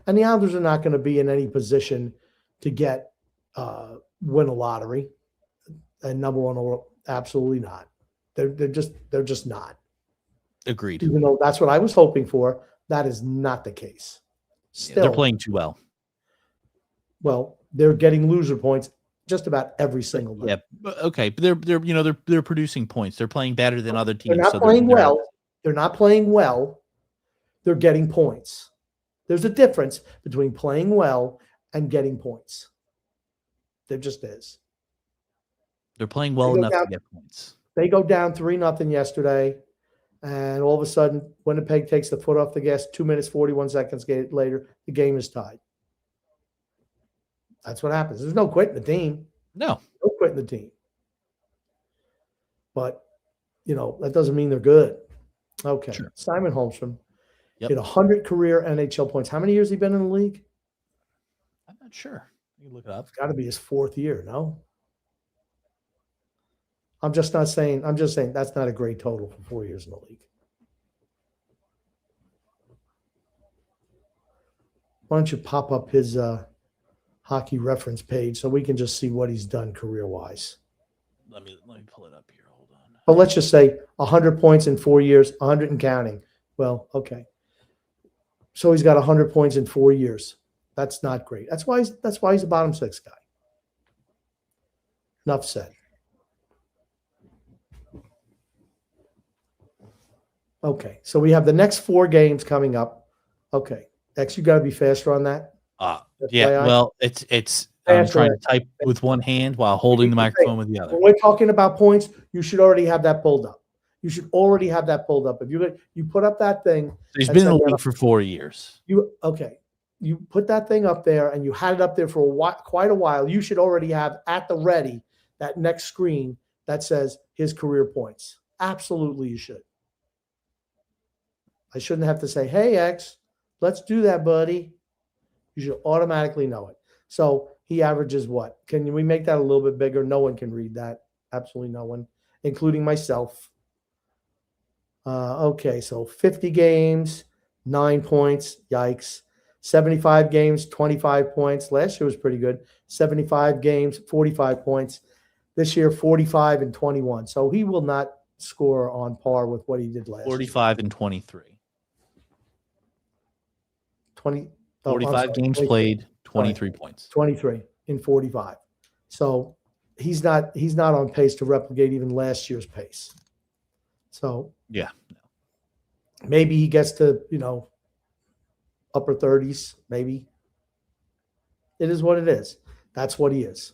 And the Islanders are not going to be in any position to win a lottery and number one overall. Absolutely not. They're just not. Agreed. Even though that's what I was hoping for, that is not the case. Still, they're playing too well. Well, they're getting loser points just about every single day. Yeah, okay, but they're producing points. They're playing better than other teams. They're not playing well. They're not playing well. They're getting points. There's a difference between playing well and getting points. There just is. They're playing well enough to get points. They go down 3-0 yesterday, and all of a sudden, Winnipeg takes the foot off the gas. 2 minutes, 41 seconds later, the game is tied. That's what happens. There's no quitting the team. No quitting the team. But, that doesn't mean they're good. Okay. Sure. Simon Holmstrom. Yep. Hit 100 career NHL points. How many years has he been in the league? I'm not sure. You can look it up. It's got to be his 4th year, no? I'm just saying that's not a great total for 4 years in the league. Why don't you pop up his hockey reference page so we can just see what he's done career-wise? Let me pull it up here. Hold on. But let's just say 100 points in 4 years, 100 and counting. Well, okay. So he's got 100 points in 4 years. That's not great. That's why he's a bottom 6 guy. Enough said. Okay, so we have the next 4 games coming up. Okay, X, you got to be faster on that. Yeah. Well, it's. I'm trying to type with one hand while holding the microphone with the other. When we're talking about points, you should already have that pulled up. You should already have that pulled up. If you put up that thing, he's been in the league for 4 years. You put that thing up there and you had it up there for quite a while. You should already have at the ready that next screen that says his career points. Absolutely, you should. I shouldn't have to say, "Hey X, let's do that, buddy." You should automatically know it. So he averages what? Can we make that a little bit bigger? No one can read that. Absolutely no one, including myself. Okay, so 50 games, 9 points. Yikes. 75 games, 25 points. Last year was pretty good. 75 games, 45 points. This year, 45 and 21. So he will not score on par with what he did last 45 and 23. 45 games 23. Played, 23 points. 23 in 45. So he's not on pace to replicate even last year's pace. So yeah, maybe he gets to, upper 30s, maybe. It is what it is. That's what he is.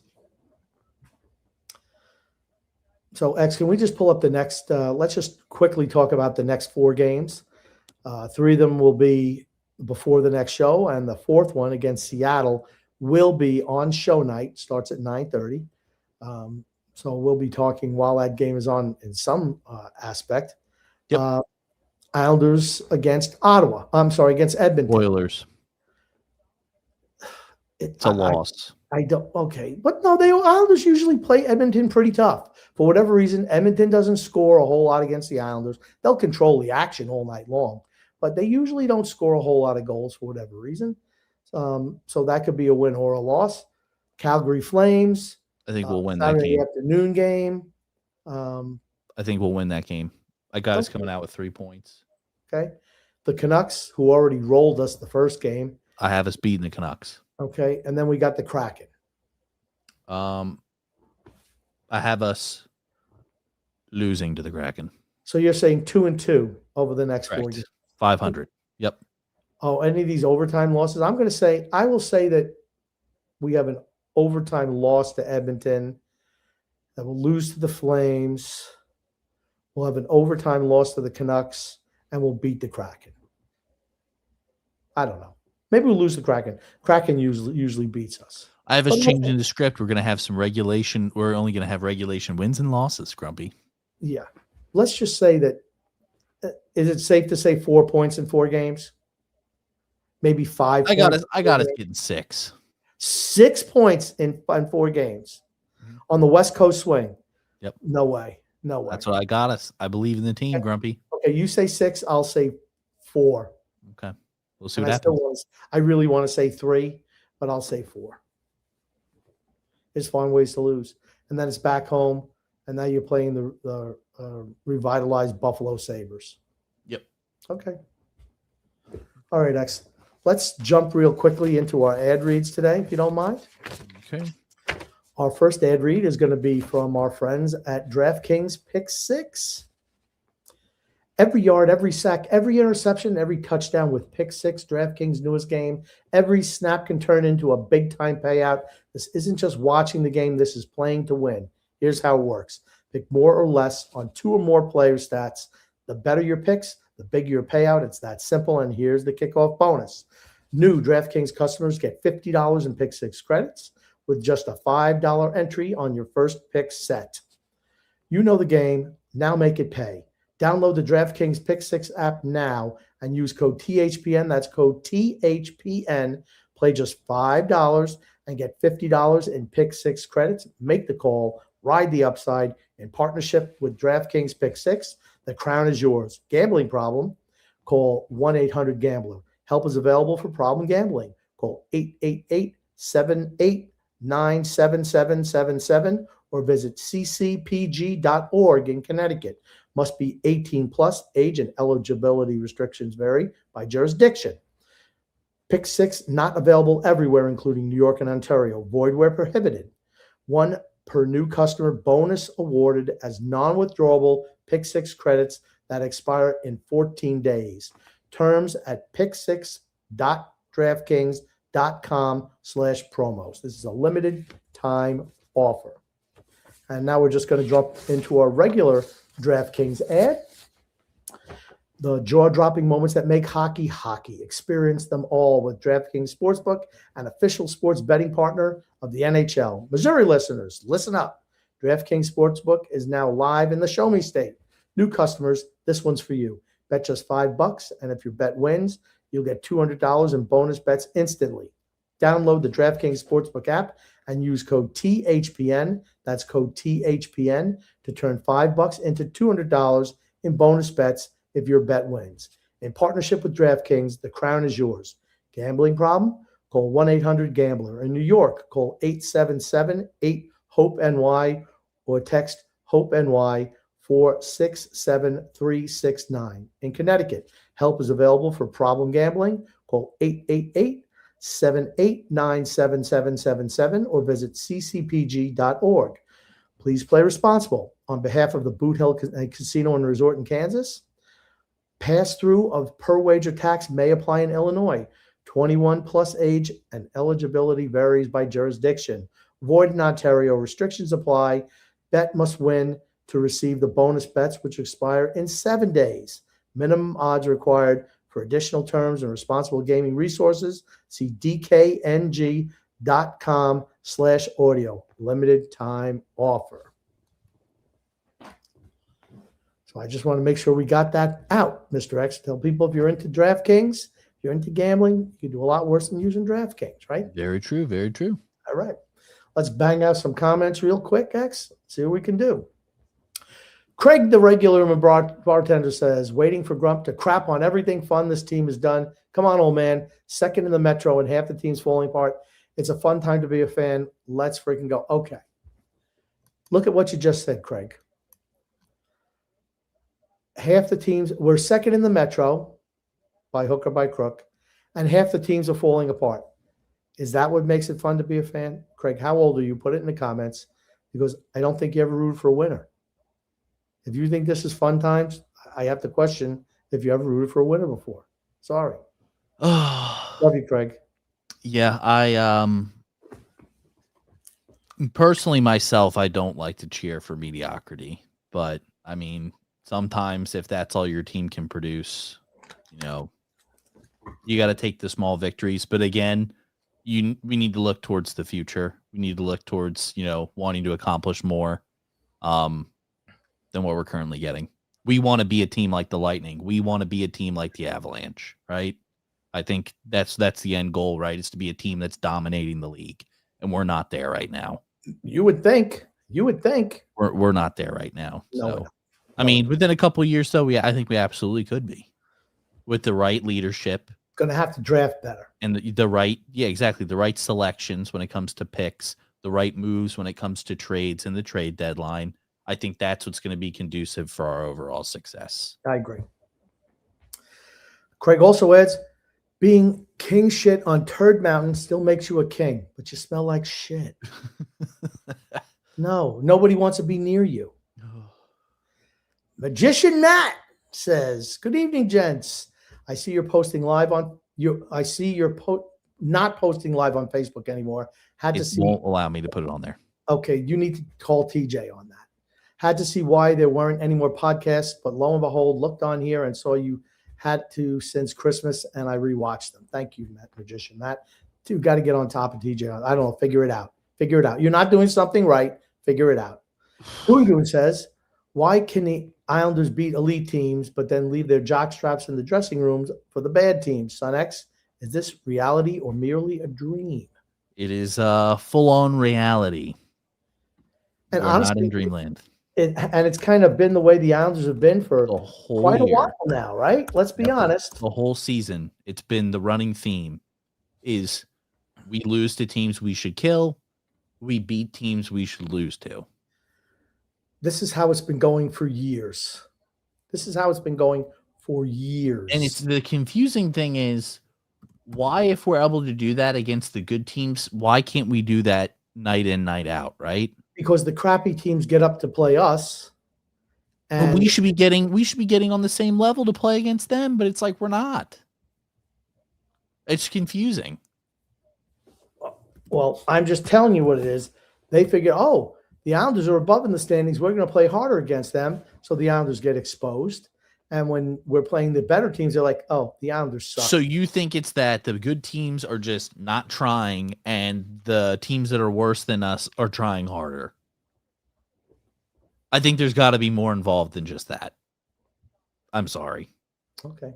So X, can we just pull up the next, let's just quickly talk about the next 4 games. 3 of them will be before the next show, and the 4th one against Seattle will be on show night, starts at 9:30. So we'll be talking while that game is on in some aspect. Yep. Islanders against Ottawa. I'm sorry, against Edmonton. Oilers. It's a loss. I don't. Okay, but no, the Islanders usually play Edmonton pretty tough. For whatever reason, Edmonton doesn't score a whole lot against the Islanders. They'll control the action all night long, but they usually don't score a whole lot of goals for whatever reason. So that could be a win or a loss. Calgary Flames. I think we'll win Saturday that game. Afternoon game. I think we'll win that game. I got us coming out with 3 points. Okay. The Canucks, who already rolled us the first game. I have us beating the Canucks. Okay. And then we got the Kraken. I have us losing to the Kraken. So you're saying 2-2 over the next 4 games. 500. Yep. Oh, any of these overtime losses? I will say that we have an overtime loss to Edmonton. that will lose to the Flames. We'll have an overtime loss to the Canucks, and we'll beat the Kraken. I don't know. Maybe we'll lose the Kraken. Kraken usually beats us. I have us But changing the script. We're going to have some regulation. We're only going to have regulation wins and losses, Grumpy. yeah, let's just say that. Is it safe to say 4 points in 4 games? Maybe 5 I got points. us. I got us getting 6. 6 points in 4 games on the West Coast swing. Yep. No way. No way. That's what I got us. I believe in the team, Grumpy. Okay, you say 6. I'll say 4. Okay, we'll see what happens. I really want to say 3, but I'll say 4. There's fun ways to lose, and then it's back home, and now you're playing the revitalized Buffalo Sabres. Yep. Okay. All right, X. Let's jump real quickly into our ad reads today, if you don't mind. Okay. Our first ad read is going to be from our friends at DraftKings Pick 6. Every yard, every sack, every interception, every touchdown with Pick 6, DraftKings' newest game. Every snap can turn into a big-time payout. This isn't just watching the game. This is playing to win. Here's how it works. Pick more or less on 2 or more player stats. The better your picks, the bigger your payout. It's that simple, and here's the kickoff bonus. New DraftKings customers get $50 in Pick 6 credits with just a $5 entry on your first pick set. You know the game. Now make it pay. Download the DraftKings Pick 6 app now and use code THPN. That's code THPN. Play just $5 and get $50 in Pick 6 credits. Make the call. Ride the upside in partnership with DraftKings Pick 6. The crown is yours. Gambling problem? Call 1-800-GAMBLER. Help is available for problem gambling. Call 888-789-7777 or visit ccpg.org in Connecticut. Must be 18 plus. Age and eligibility restrictions vary by jurisdiction. Pick 6 not available everywhere, including New York and Ontario. Void where prohibited. 1 per new customer bonus awarded as non-withdrawable Pick 6 credits that expire in 14 days. Terms at pick6.draftkings.com/promos. This is a limited time offer. And now we're just going to jump into our regular DraftKings ad. The jaw-dropping moments that make hockey hockey. Experience them all with DraftKings Sportsbook, an official sports betting partner of the NHL. Missouri listeners, listen up. DraftKings Sportsbook is now live in the Show Me State. New customers, this one's for you. Bet just $5, and if your bet wins, you'll get $200 in bonus bets instantly. Download the DraftKings Sportsbook app and use code THPN. That's code THPN to turn $5 into $200 in bonus bets if your bet wins. In partnership with DraftKings, the crown is yours. Gambling problem? Call 1-800-GAMBLER. In New York, call 877-8-HOPE-NY or text HOPE-NY 467-369. In Connecticut, help is available for problem gambling. Call 888-789-7777 or visit ccpg.org. Please play responsible. On behalf of the Boot Hill Casino and Resort in Kansas, pass-through of per-wager tax may apply in Illinois. 21 plus age and eligibility varies by jurisdiction. Void in Ontario. Restrictions apply. Bet must win to receive the bonus bets, which expire in 7 days. Minimum odds required. For additional terms and responsible gaming resources, see dkng.com/audio. Limited time offer. So I just want to make sure we got that out, Mr. X. Tell people if you're into DraftKings, if you're into gambling, you can do a lot worse than using DraftKings, right? Very true. Very true. All right. Let's bang out some comments real quick, X. See what we can do. Craig, the regular bartender, says, waiting for Grump to crap on everything fun this team has done. Come on, old man. Second in the Metro and half the team's falling apart. It's a fun time to be a fan. Let's freaking go. Okay. Look at what you just said, Craig. Half the teams, we're second in the Metro by hook or by crook, and half the teams are falling apart. Is that what makes it fun to be a fan? Craig, how old are you? Put it in the comments. Because I don't think you ever rooted for a winner. If you think this is fun times, I have to question if you ever rooted for a winner before. Sorry. Love you, Craig. Yeah, Personally, myself, I don't like to cheer for mediocrity, but I mean, sometimes if that's all your team can produce, you know, you got to take the small victories. But again, we need to look towards the future. We need to look towards, wanting to accomplish more than what we're currently getting. We want to be a team like the Lightning. We want to be a team like the Avalanche, right? I think that's the end goal, right? Is to be a team that's dominating the league, and we're not there right now. You would think. We're not there right now. No, So, I mean, within a couple of years, though, I think we absolutely could be with the right leadership. Going to have to draft better. And the right, exactly, the right selections when it comes to picks, the right moves when it comes to trades and the trade deadline. I think that's what's going to be conducive for our overall success. I agree. Craig also adds, being king shit on Turd Mountain still makes you a king, but you smell like shit. No, nobody wants to be near you. Magician Matt says, "Good evening, gents. I see you're posting live on you. I see you're not posting live on Facebook anymore. Won't allow me to put it on there. Okay, you need to call TJ on that. Had to see why there weren't any more podcasts, but lo and behold, looked on here and saw you had to since Christmas, and I rewatched them. Thank you, Magician Matt. You got to get on top of TJ. I don't know. Figure it out. You're not doing something right. Figure it out." Goon says, "Why can the Islanders beat elite teams, but then leave their jock straps in the dressing rooms for the bad teams? Son X, is this reality or merely a dream?" It is full-on reality. And we're honestly, not in dreamland. It's kind of been the way the Islanders have been for quite a while now, right? Let's be honest. The whole season, it's been the running theme is we lose to teams we should kill, we beat teams we should lose to. This is how it's been going for years. And it's the confusing thing is, why, if we're able to do that against the good teams, why can't we do that night in, night out, right? Because the crappy teams get up to play us. And but we should be getting on the same level to play against them, but it's like we're not. It's confusing. Well, I'm just telling you what it is. They figure, the Islanders are above in the standings. We're going to play harder against them. So the Islanders get exposed. And when we're playing the better teams, they're like, the Islanders suck. So you think it's that the good teams are just not trying and the teams that are worse than us are trying harder? I think there's got to be more involved than just that. I'm sorry. Okay.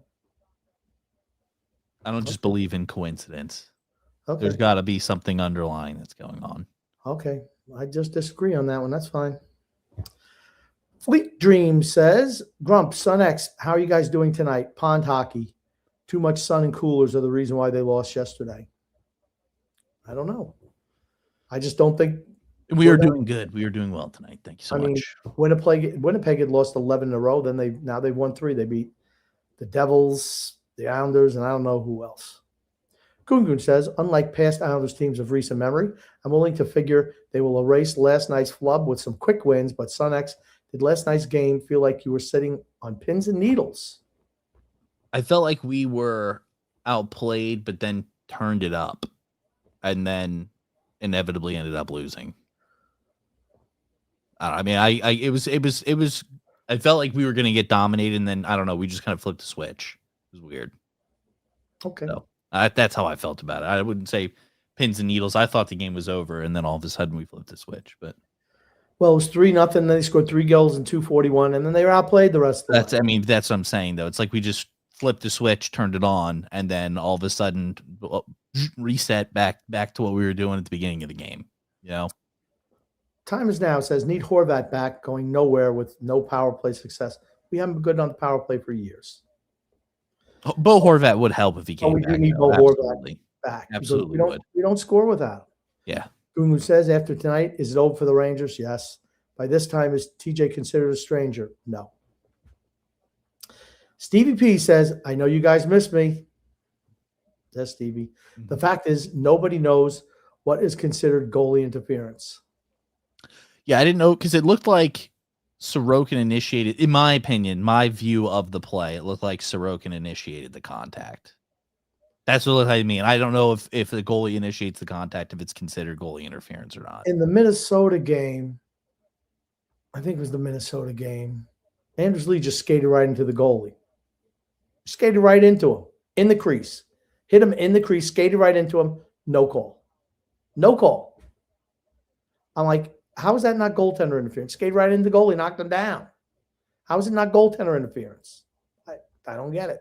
I don't just believe in coincidence. Okay. There's got to be something underlying that's going on. Okay. I just disagree on that one. That's fine. Fleet Dream says, "Grump, Son X, how are you guys doing tonight? Pond hockey. Too much sun and coolers are the reason why they lost yesterday." I don't know. I just don't think we are doing good. We are doing well tonight. Thank you so much. Winnipeg had lost 11 in a row. Then they've won 3. They beat the Devils, the Islanders, and I don't know who else. Goon says, "Unlike past Islanders teams of recent memory, I'm willing to figure they will erase last night's flub with some quick wins, but Son X, did last night's game feel like you were sitting on pins and needles?" I felt like we were outplayed, but then turned it up, and then inevitably ended up losing. I mean, it was. I felt like we were going to get dominated, and then I don't know. We just kind of flipped the switch. It was weird. Okay, so that's how I felt about it. I wouldn't say pins and needles. I thought the game was over, and then all of a sudden we flipped the switch. But it was 3-0. Then they scored 3 goals in 2:41, and then they were outplayed the rest of the night. That's what I'm saying, though. It's like we just flipped the switch, turned it on, and then all of a sudden reset back to what we were doing at the beginning of the game. Time is now, says, "Need Horvat back, going nowhere with no power play success. We haven't been good on the power play for years." Bo Horvat would help if he came back. We need Bo Horvat back. Absolutely we don't score without him. Yeah. Gungu says, "After tonight, is it over for the Rangers?" Yes. By this time, is TJ considered a stranger? No. Stevie P says, "I know you guys miss me." Yes, Stevie. Mm-hmm. The fact is, nobody knows what is considered goalie interference. Yeah, I didn't know, because it looked like Sorokin initiated, in my opinion, my view of the play, it looked like Sorokin initiated the contact. That's what I mean. I don't know if the goalie initiates the contact, if it's considered goalie interference or not. In the Minnesota game, I think it was the Minnesota game, Anders Lee just skated right into the goalie. Skated right into him in the crease. Hit him in the crease, skated right into him. No call. No call. I'm like, how is that not goaltender interference? Skated right into the goalie, knocked him down. How is it not goaltender interference? I don't get it.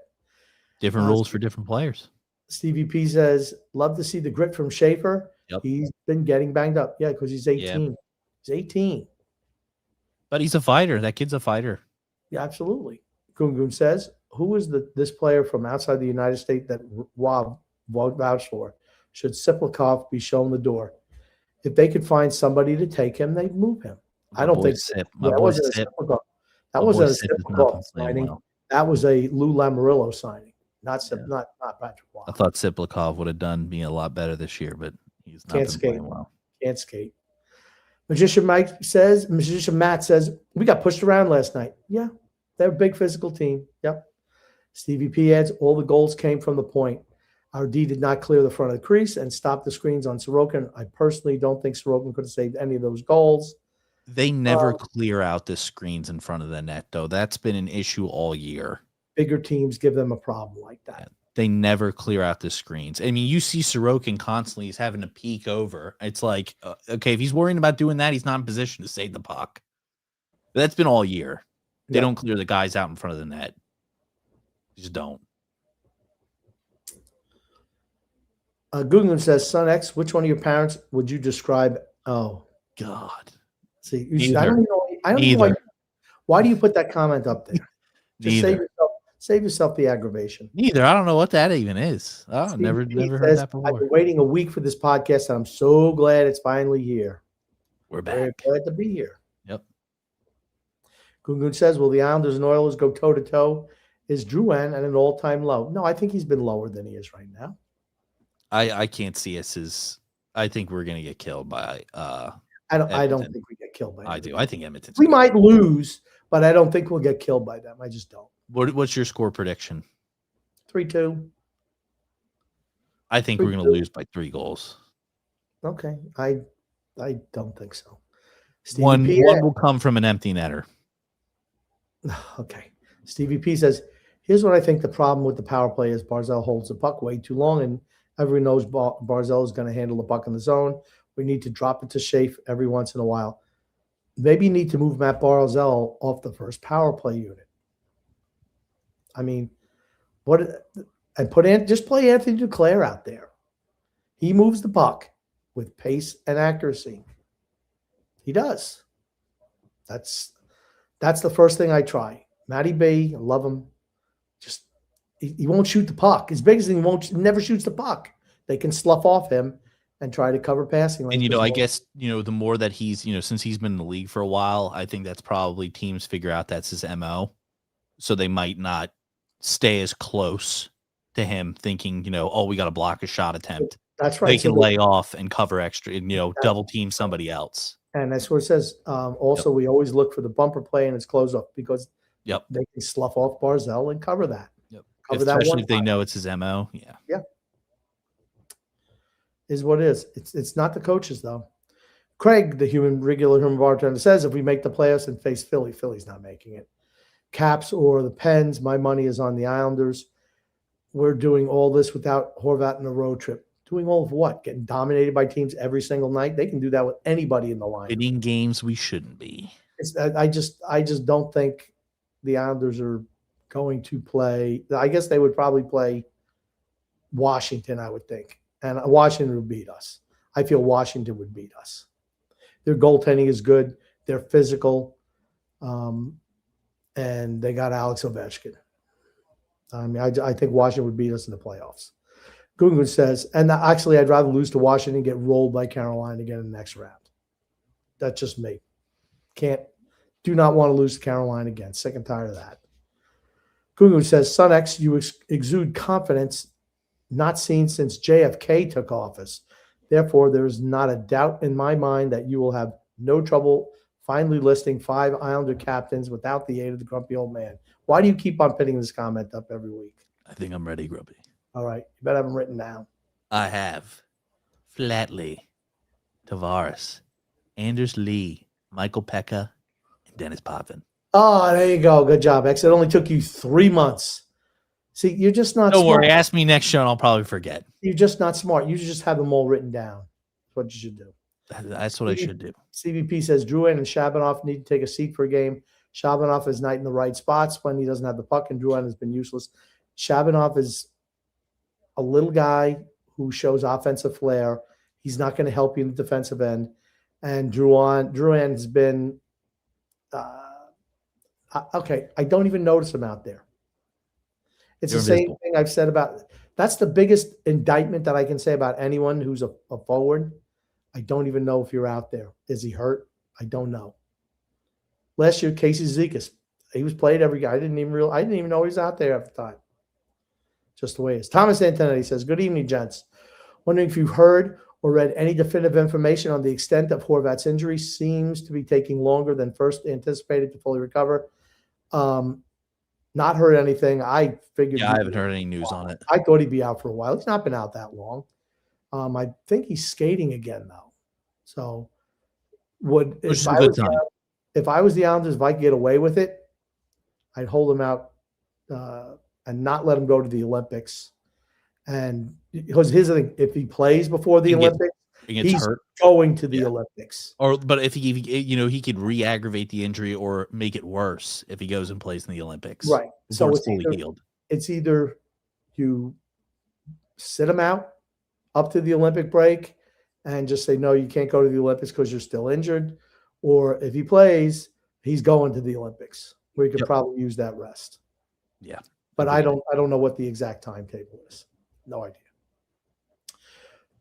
Different rules for different players. Stevie P says, love to see the grit from Schaefer. Yep. He's been getting banged up. Yeah, because he's 18. Yeah. He's 18. But he's a fighter. That kid's a fighter. Yeah, absolutely. Gungun says, who is this player from outside the United States that Rob vouched for? Should Siplikov be shown the door? If they could find somebody to take him, they'd move him. I don't think Sip. that wasn't a Siplikov. That wasn't a Siplikov signing. Well. That was a Lou Lamoriello signing, not Patrick Waugh. I thought Siplikov would have done me a lot better this year, but he's not been playing well. Can't skate. Magician Matt says, we got pushed around last night. Yeah, they're a big physical team. Yep. Stevie P adds, all the goals came from the point. Our D did not clear the front of the crease and stop the screens on Sorokin. I personally don't think Sorokin could have saved any of those goals. They never clear out the screens in front of the net, though. That's been an issue all year. Bigger teams give them a problem like that. Yeah, they never clear out the screens. I mean, you see Sorokin constantly is having to peek over. It's like, okay, if he's worrying about doing that, he's not in position to save the puck. But that's been all year. They don't clear the guys out in front of the net. They just don't. Gungun says, Son X, which one of your parents would you describe? Oh, God. See, I don't know. Why do you put that comment up there? Just save yourself the aggravation. Neither. I don't know what that even is. Oh, never heard that before. I've been waiting a week for this podcast, and I'm so glad it's finally here. We're back. Very glad to be here. Yep. Gungun says, will the Islanders and Oilers go toe-to-toe? Is Drouin at an all-time low? No, I think he's been lower than he is right now. I can't see us as – I think we're going to get killed by I don't think we get killed by them. I do. I think Edmonton's we might lose, but I don't think we'll get killed by them. I just don't. What's your score prediction? 3-2. I think we're going to lose by 3 goals. Okay. I don't think so. One will come from an empty netter. Okay. Stevie P says, here's what I think the problem with the power play is. Barzal holds the puck way too long, and everyone knows Barzal is going to handle the puck in the zone. We need to drop it to Schaefer every once in a while. Maybe you need to move Matt Barzal off the first power play unit. I mean, just play Anthony Duclair out there. He moves the puck with pace and accuracy. He does. That's the first thing I try. Matty B, I love him. Just he won't shoot the puck. His biggest thing, he never shoots the puck. They can slough off him and try to cover passing lanes. And, I guess, the more that he's, since he's been in the league for a while, I think that's probably teams figure out that's his MO. So they might not stay as close to him thinking, we got to block a shot attempt. That's right. They can lay off and cover extra and, double team somebody else. And that's what it says. Also, we always look for the bumper play and its close up because they can slough off Barzal and cover that. Yep. Especially if they know it's his MO. Yeah. Yeah. Is what it is. It's not the coaches, though. Craig, the regular human bartender, says if we make the playoffs and face Philly, Philly's not making it. Caps or the Pens, my money is on the Islanders. We're doing all this without Horvat in a road trip. Doing all of what? Getting dominated by teams every single night? They can do that with anybody in the line. Winning games we shouldn't be. I just don't think the Islanders are going to play. I guess they would probably play Washington, I would think. And Washington would beat us. I feel Washington would beat us. Their goaltending is good. They're physical. And they got Alex Ovechkin. I mean, I think Washington would beat us in the playoffs. Gungun says, and actually, I'd rather lose to Washington and get rolled by Carolina again in the next round. That's just me. Do not want to lose to Carolina again. Sick and tired of that. Gungun says, Son X, you exude confidence not seen since JFK took office. Therefore, there is not a doubt in my mind that you will have no trouble finally listing 5 Islander captains without the aid of the grumpy old man. Why do you keep on putting this comment up every week? I think I'm ready, Grubby. All right. You better have them written down. I have Flatley, Tavares, Anders Lee, Michael Pekka, and Dennis Potvin. Oh, there you go. Good job, X. It only took you 3 months. See, you're just not Don't smart. worry. Ask me next show and I'll probably forget. You're just not smart. You just have them all written down. That's what you should do. That's what I should do. CVP says Drouin and Shabanov need to take a seat for a game. Shabanov is not in the right spots when he doesn't have the puck, and Drouin has been useless. Shabanov is a little guy who shows offensive flair. He's not going to help you in the defensive end. And Drouin has been okay. I don't even notice him out there. It's the same thing I've said about. That's the biggest indictment that I can say about anyone who's a forward. I don't even know if you're out there. Is he hurt? I don't know. Last year, Casey Zizekas, he was played every guy. I didn't even know he was out there at the time. Just the way it is. Thomas Antonetti says, "Good evening, gents. Wondering if you've heard or read any definitive information on the extent of Horvat's injury. Seems to be taking longer than first anticipated to fully recover. Not heard anything. I figured. Yeah, I haven't heard any news on it. I thought he'd be out for a while. He's not been out that long. I think he's skating again though. So if I was the Islanders, if I could get away with it, I'd hold him out and not let him go to the Olympics. And because here's the thing, if he plays before the Olympics, he's hurt. Going to the Olympics. But if he could re-aggravate the injury or make it worse if he goes and plays in the Olympics. Right. So it's fully healed. It's either you sit him out up to the Olympic break and just say, no, you can't go to the Olympics because you're still injured. Or if he plays, he's going to the Olympics where he could probably use that rest. Yeah. But I don't know what the exact timetable is. No idea.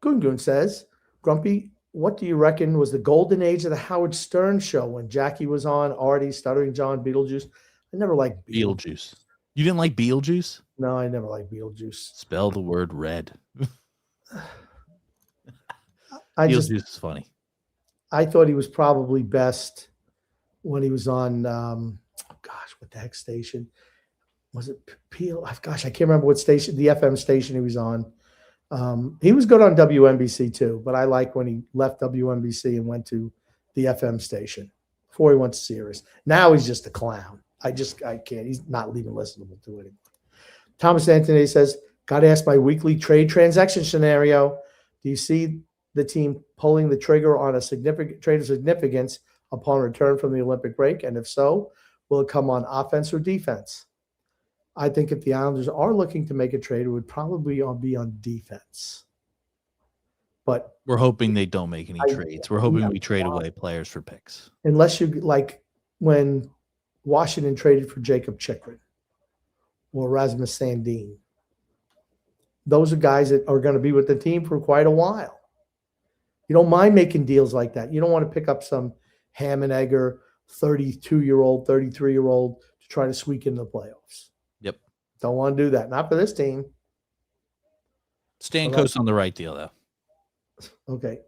Gungun says, Grumpy, what do you reckon was the golden age of the Howard Stern show when Jackie was on, Artie, Stuttering John, Beetlejuice? I never liked Beetlejuice. You didn't like Beetlejuice? No, I never liked Beetlejuice. Spell the word red. Beetlejuice is funny. I thought he was probably best when he was on, what the heck station? Was it Peel? Gosh, I can't remember what station, the FM station he was on. He was good on WNBC too, but I like when he left WNBC and went to the FM station before he went to Sirius. Now he's just a clown. I can't. He's not even listenable to it. Thomas Anthony says, got to ask my weekly trade transaction scenario. Do you see the team pulling the trigger on a significant trade of significance upon return from the Olympic break? And if so, will it come on offense or defense? I think if the Islanders are looking to make a trade, it would probably be on defense. But we're hoping they don't make any trades. We're hoping we trade away players for picks. Unless you like when Washington traded for Jacob Chikrin or Rasmus Sandin. Those are guys that are going to be with the team for quite a while. You don't mind making deals like that. You don't want to pick up some Hammenegger, 32-year-old, 33-year-old to try to squeak into the playoffs. Yep. Don't want to do that. Not for this team. Stamkos on the right deal, though. Okay.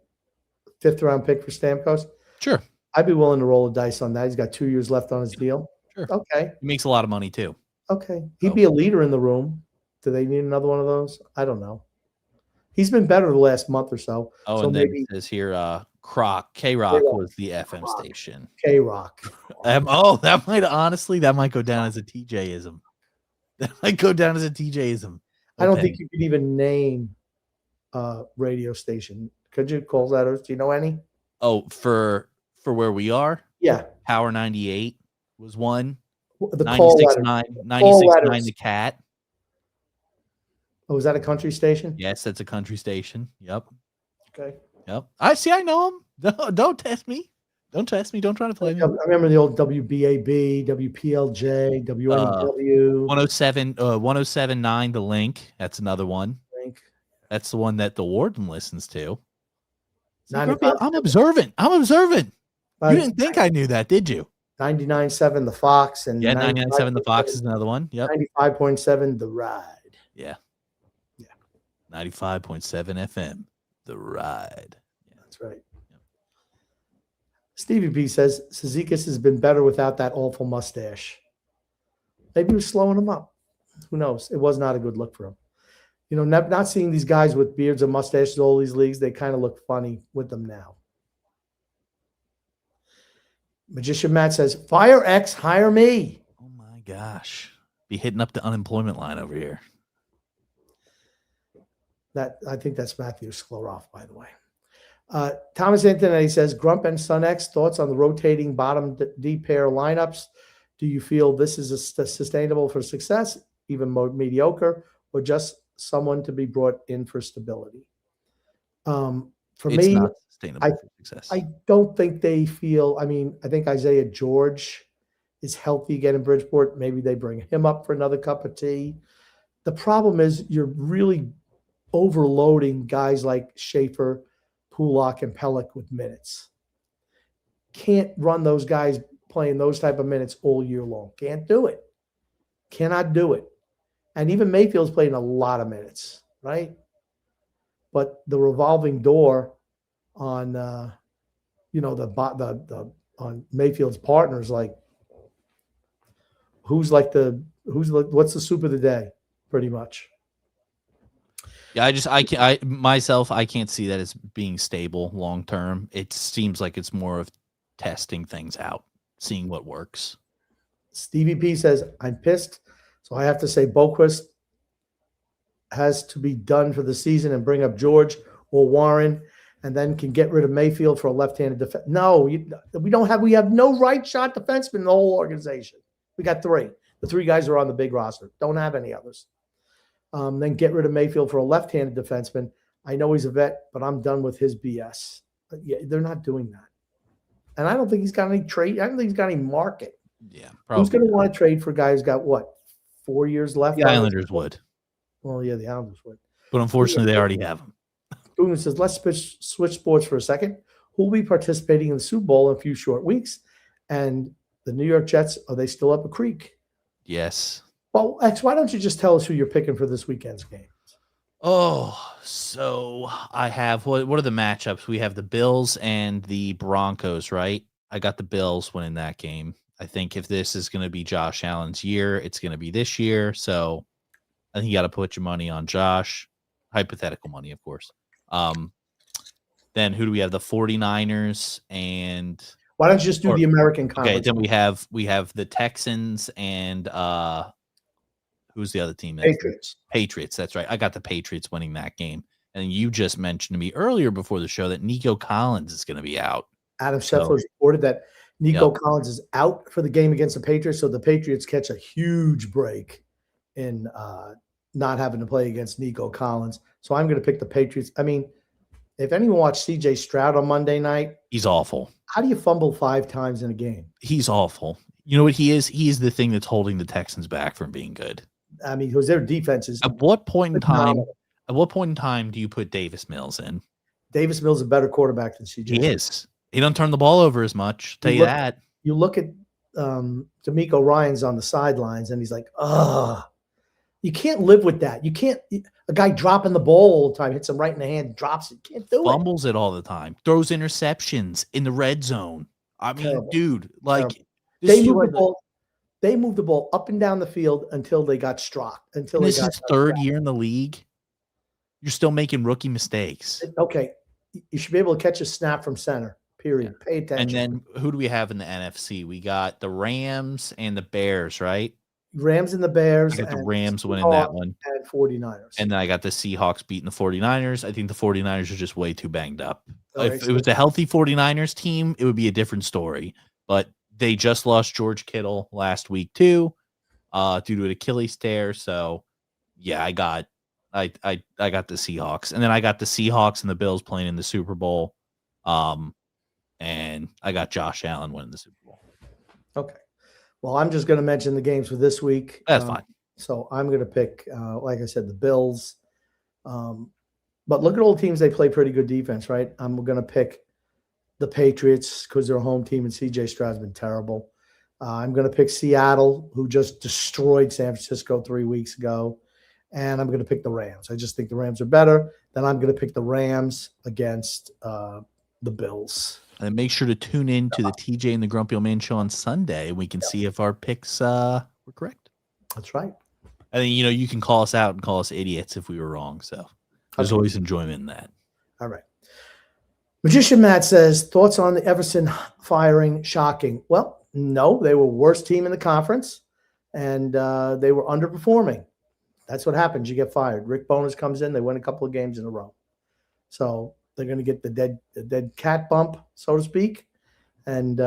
5th-round pick for Stamkos? Sure. I'd be willing to roll a dice on that. He's got 2 years left on his deal. Sure. Okay. He makes a lot of money, too. Okay. He'd be a leader in the room. Do they need another one of those? I don't know. He's been better the last month or so. Oh, so and then it says here, K-Rock was the FM station. K-Rock. That might go down as a TJ-ism. That might go down as a TJ-ism. I don't think you could even name a radio station. Could you call that? Do you know any? Oh, for where we are? Yeah. Power 98 was one. The 96.9 The Cat. Oh, is that a country station? Yes, that's a country station. Yep. Okay. Yep. I know him. No, don't test me. Don't test me. Don't try to play me. I remember the old WBAB, WPLJ, WNW. 107.9 The Link. That's another one. That's the one that the warden listens to. I'm observant. You didn't think I knew that, did you? 99.7 The Fox. And 99.7 The Fox is another one. Yep. 95.7 The Ride. Yeah. 95.7 FM, The Ride. Yeah, that's right. Yeah. Stevie B says, Cizikas has been better without that awful mustache. Maybe he was slowing him up. Who knows? It was not a good look for him. Not seeing these guys with beards and mustaches, all these leagues, they kind of look funny with them now. Magician Matt says, fire X, hire me. Oh my gosh. Be hitting up the unemployment line over here. I think that's Matthew Skloroff, by the way. Thomas Anthony says, Grump and Sun X, thoughts on the rotating bottom D pair lineups? Do you feel this is sustainable for success, even more mediocre, or just someone to be brought in for stability? For it's me, not sustainable for success. I don't think they feel. I think Isaiah George is healthy again in Bridgeport. Maybe they bring him up for another cup of tea. The problem is you're really overloading guys like Schaefer, Pulak, and Pellick with minutes. Can't run those guys playing those type of minutes all year long. Can't do it. Cannot do it. And even Mayfield's playing a lot of minutes, right? But the revolving door on on Mayfield's partners, like what's the soup of the day, pretty much. Yeah, I can't see that as being stable long term. It seems like it's more of testing things out, seeing what works. Stevie P says, I'm pissed, so I have to say Boquist has to be done for the season and bring up George or Warren, and then can get rid of Mayfield for a left-handed defense. No, we have no right shot defenseman in the whole organization. We got 3. The 3 guys are on the big roster. Don't have any others. Then get rid of Mayfield for a left-handed defenseman. I know he's a vet, but I'm done with his BS. But yeah, they're not doing that. And I don't think he's got any trade. I don't think he's got any market. Yeah, probably. Who's going to want to trade for a guy who's got, 4 years left? The Islanders would. Well, yeah, the Islanders would. But unfortunately, they already have him. Boomer says, let's switch sports for a second. Who will be participating in the Super Bowl in a few short weeks? And the New York Jets, are they still up a creek? Yes. Well, X, why don't you just tell us who you're picking for this weekend's game? Oh, so I have what are the matchups? We have the Bills and the Broncos, right? I got the Bills winning that game. I think if this is going to be Josh Allen's year, it's going to be this year. So I think you got to put your money on Josh. Hypothetical money, of course. Then who do we have? The 49ers and why don't you just do the American Conference? Okay, then we have the Texans and who's the other team? Patriots, that's right. I got the Patriots winning that game. And you just mentioned to me earlier before the show that Nico Collins is going to be out. Adam Scheffler reported that Nico Collins is out for the game against the Patriots, so the Patriots catch a huge break in not having to play against Nico Collins. So I'm going to pick the Patriots. I mean, if anyone watched C.J. Stroud on Monday night, he's awful. How do you fumble 5 times in a game? He's awful. You know what he is? He is the thing that's holding the Texans back from being good. I mean, because their defense is. At what point in time do you put Davis Mills in? Davis Mills is a better quarterback than C.J. He is. He don't turn the ball over as much. Tell you that. You look at D'Amico Ryans on the sidelines, and he's like, "Ugh." You can't live with that. You can't. A guy dropping the ball all the time, hits him right in the hand, drops it. Can't do it. Fumbles it all the time. Throws interceptions in the red zone. I mean, Terrible. dude, like they move the ball. They moved the ball up and down the field until they got struck. This is third year in the league. You're still making rookie mistakes. Okay, you should be able to catch a snap from center. Period. Yeah. Pay attention. And then who do we have in the NFC? We got the Rams and the Bears, right? Rams and the Bears. I got the Rams winning that one. And 49ers. And then I got the Seahawks beating the 49ers. I think the 49ers are just way too banged up. If it was a healthy 49ers team, it would be a different story. But they just lost George Kittle last week too, due to an Achilles tear. So yeah, I got the Seahawks. And then I got the Seahawks and the Bills playing in the Super Bowl. And I got Josh Allen winning the Super Bowl. Okay. Well, I'm just going to mention the games for this week. That's fine. So I'm going to pick, like I said, the Bills. But look at all the teams. They play pretty good defense, right? I'm going to pick the Patriots because they're a home team and C.J. Stroud's been terrible. I'm going to pick Seattle, who just destroyed San Francisco 3 weeks ago. And I'm going to pick the Rams. I just think the Rams are better. Then I'm going to pick the Rams against the Bills. And make sure to tune in to the TJ and the Grumpy Old Man show on Sunday. We can see if our picks were correct. That's right. I think, you can call us out and call us idiots if we were wrong. So there's always enjoyment in that. All right. Magician Matt says, thoughts on the Everson firing shocking? Well, no, they were worst team in the conference, and they were underperforming. That's what happens. You get fired. Rick Bowness comes in. They win a couple of games in a row. So they're going to get the dead cat bump, so to speak. And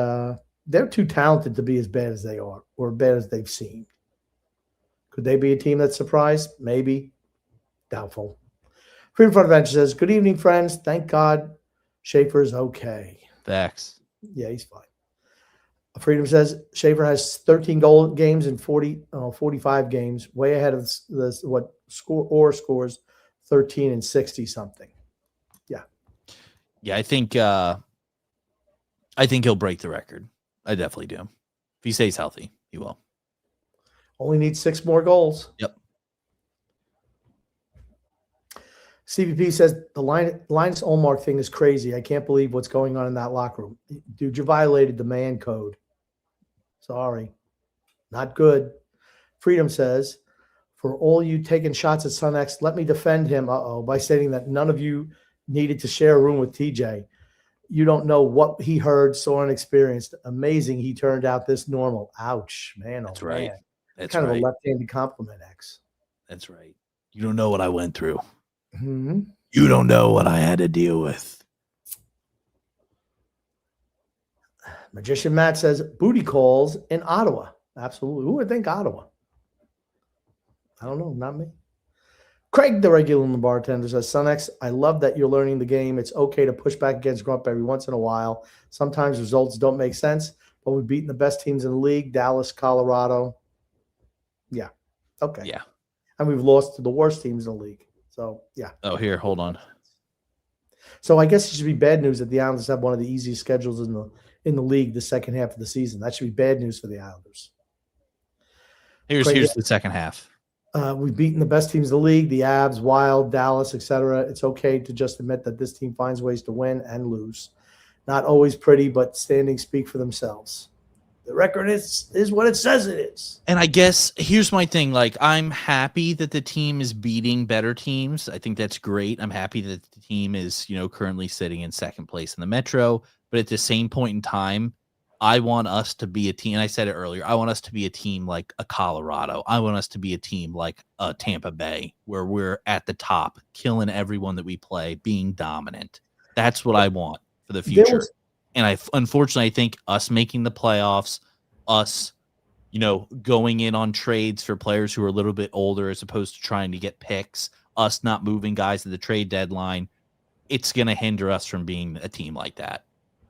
they're too talented to be as bad as they are or bad as they've seen. Could they be a team that's surprised? Maybe. Doubtful. Freedom Front Adventure says, good evening, friends. Thank God Schaefer's okay. Facts. Yeah, he's fine. Freedom says Schaefer has 13 goal games in 45 games, way ahead of what scores 13 and 60 something. Yeah. Yeah, I think he'll break the record. I definitely do. If he stays healthy, he will. Only needs 6 more goals. Yep. CVP says the Linus Ullmark thing is crazy. I can't believe what's going on in that locker room. Dude, you violated the man code. Sorry. Not good. Freedom says, for all you taking shots at Sun X, let me defend him, by stating that none of you needed to share a room with TJ. You don't know what he heard, saw, and experienced. Amazing he turned out this normal. Ouch, man. That's right. Man. That's kind right. of a left-handed compliment, X. That's right. You don't know what I went through. Mm-hmm. You don't know what I had to deal with. Magician Matt says, booty calls in Ottawa. Absolutely. Who would think Ottawa? I don't know. Not me. Craig, the regular bartender, says, Son X, I love that you're learning the game. It's okay to push back against Grump every once in a while. Sometimes results don't make sense, but we've beaten the best teams in the league, Dallas, Colorado. Yeah. Okay. Yeah. And we've lost to the worst teams in the league. So, yeah. Oh, here, hold on. So I guess it should be bad news that the Islanders have one of the easiest schedules in the league the second half of the season. That should be bad news for the Islanders. Here's the second half. We've beaten the best teams in the league, the Avs, Wild, Dallas, etc. It's okay to just admit that this team finds ways to win and lose. Not always pretty, but standings speak for themselves. The record is what it says it is. And I guess here's my thing. Like, I'm happy that the team is beating better teams. I think that's great. I'm happy that the team is, currently sitting in second place in the Metro. But at the same point in time, I want us to be a team. And I said it earlier. I want us to be a team like a Colorado. I want us to be a team like a Tampa Bay, where we're at the top, killing everyone that we play, being dominant. That's what I want for the future. And unfortunately, I think us making the playoffs, us, going in on trades for players who are a little bit older as opposed to trying to get picks, us not moving guys at the trade deadline, it's going to hinder us from being a team like that.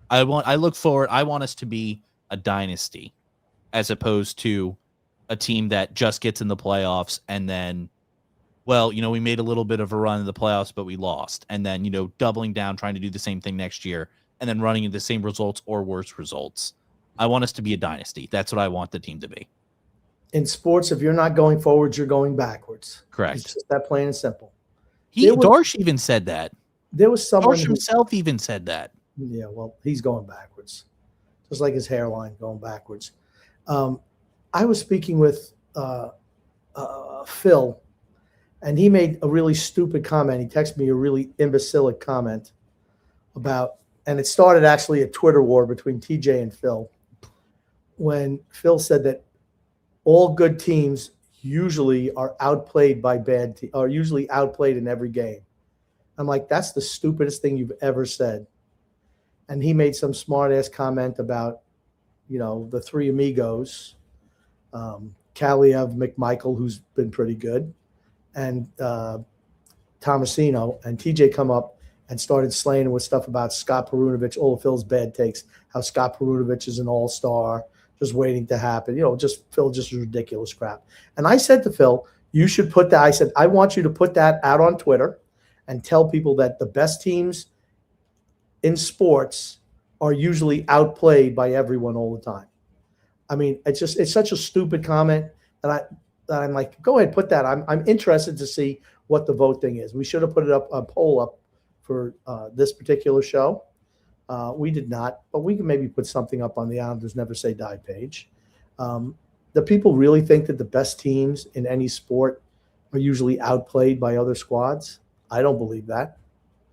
I want us to be a dynasty as opposed to a team that just gets in the playoffs and then, we made a little bit of a run in the playoffs, but we lost. And then, doubling down, trying to do the same thing next year, and then running into the same results or worse results. I want us to be a dynasty. That's what I want the team to be. In sports, if you're not going forwards, you're going backwards. Correct. It's just that plain and simple. Darsh even said that. There was someone Darsh himself even said that. Yeah, well, he's going backwards, just like his hairline going backwards. I was speaking with Phil, and he made a really stupid comment. He texted me a really imbecilic comment and it started actually a Twitter war between TJ and Phil, when Phil said that all good teams usually are outplayed by bad teams, are usually outplayed in every game. I'm like, that's the stupidest thing you've ever said. And he made some smart-ass comment about, the three amigos, Kaliev, McMichael, who's been pretty good, and Tomasino. And TJ come up and started slaying with stuff about Scott Perunovich, all of Phil's bad takes, how Scott Perunovich is an all-star, just waiting to happen. Phil just ridiculous crap. And I said to Phil, you should put that. I said, I want you to put that out on Twitter and tell people that the best teams in sports are usually outplayed by everyone all the time. I mean, it's such a stupid comment that I'm like, go ahead, put that. I'm interested to see what the vote thing is. We should have put a poll up for this particular show. We did not, but we can maybe put something up on the Islanders Never Say Die page. Do people really think that the best teams in any sport are usually outplayed by other squads? I don't believe that.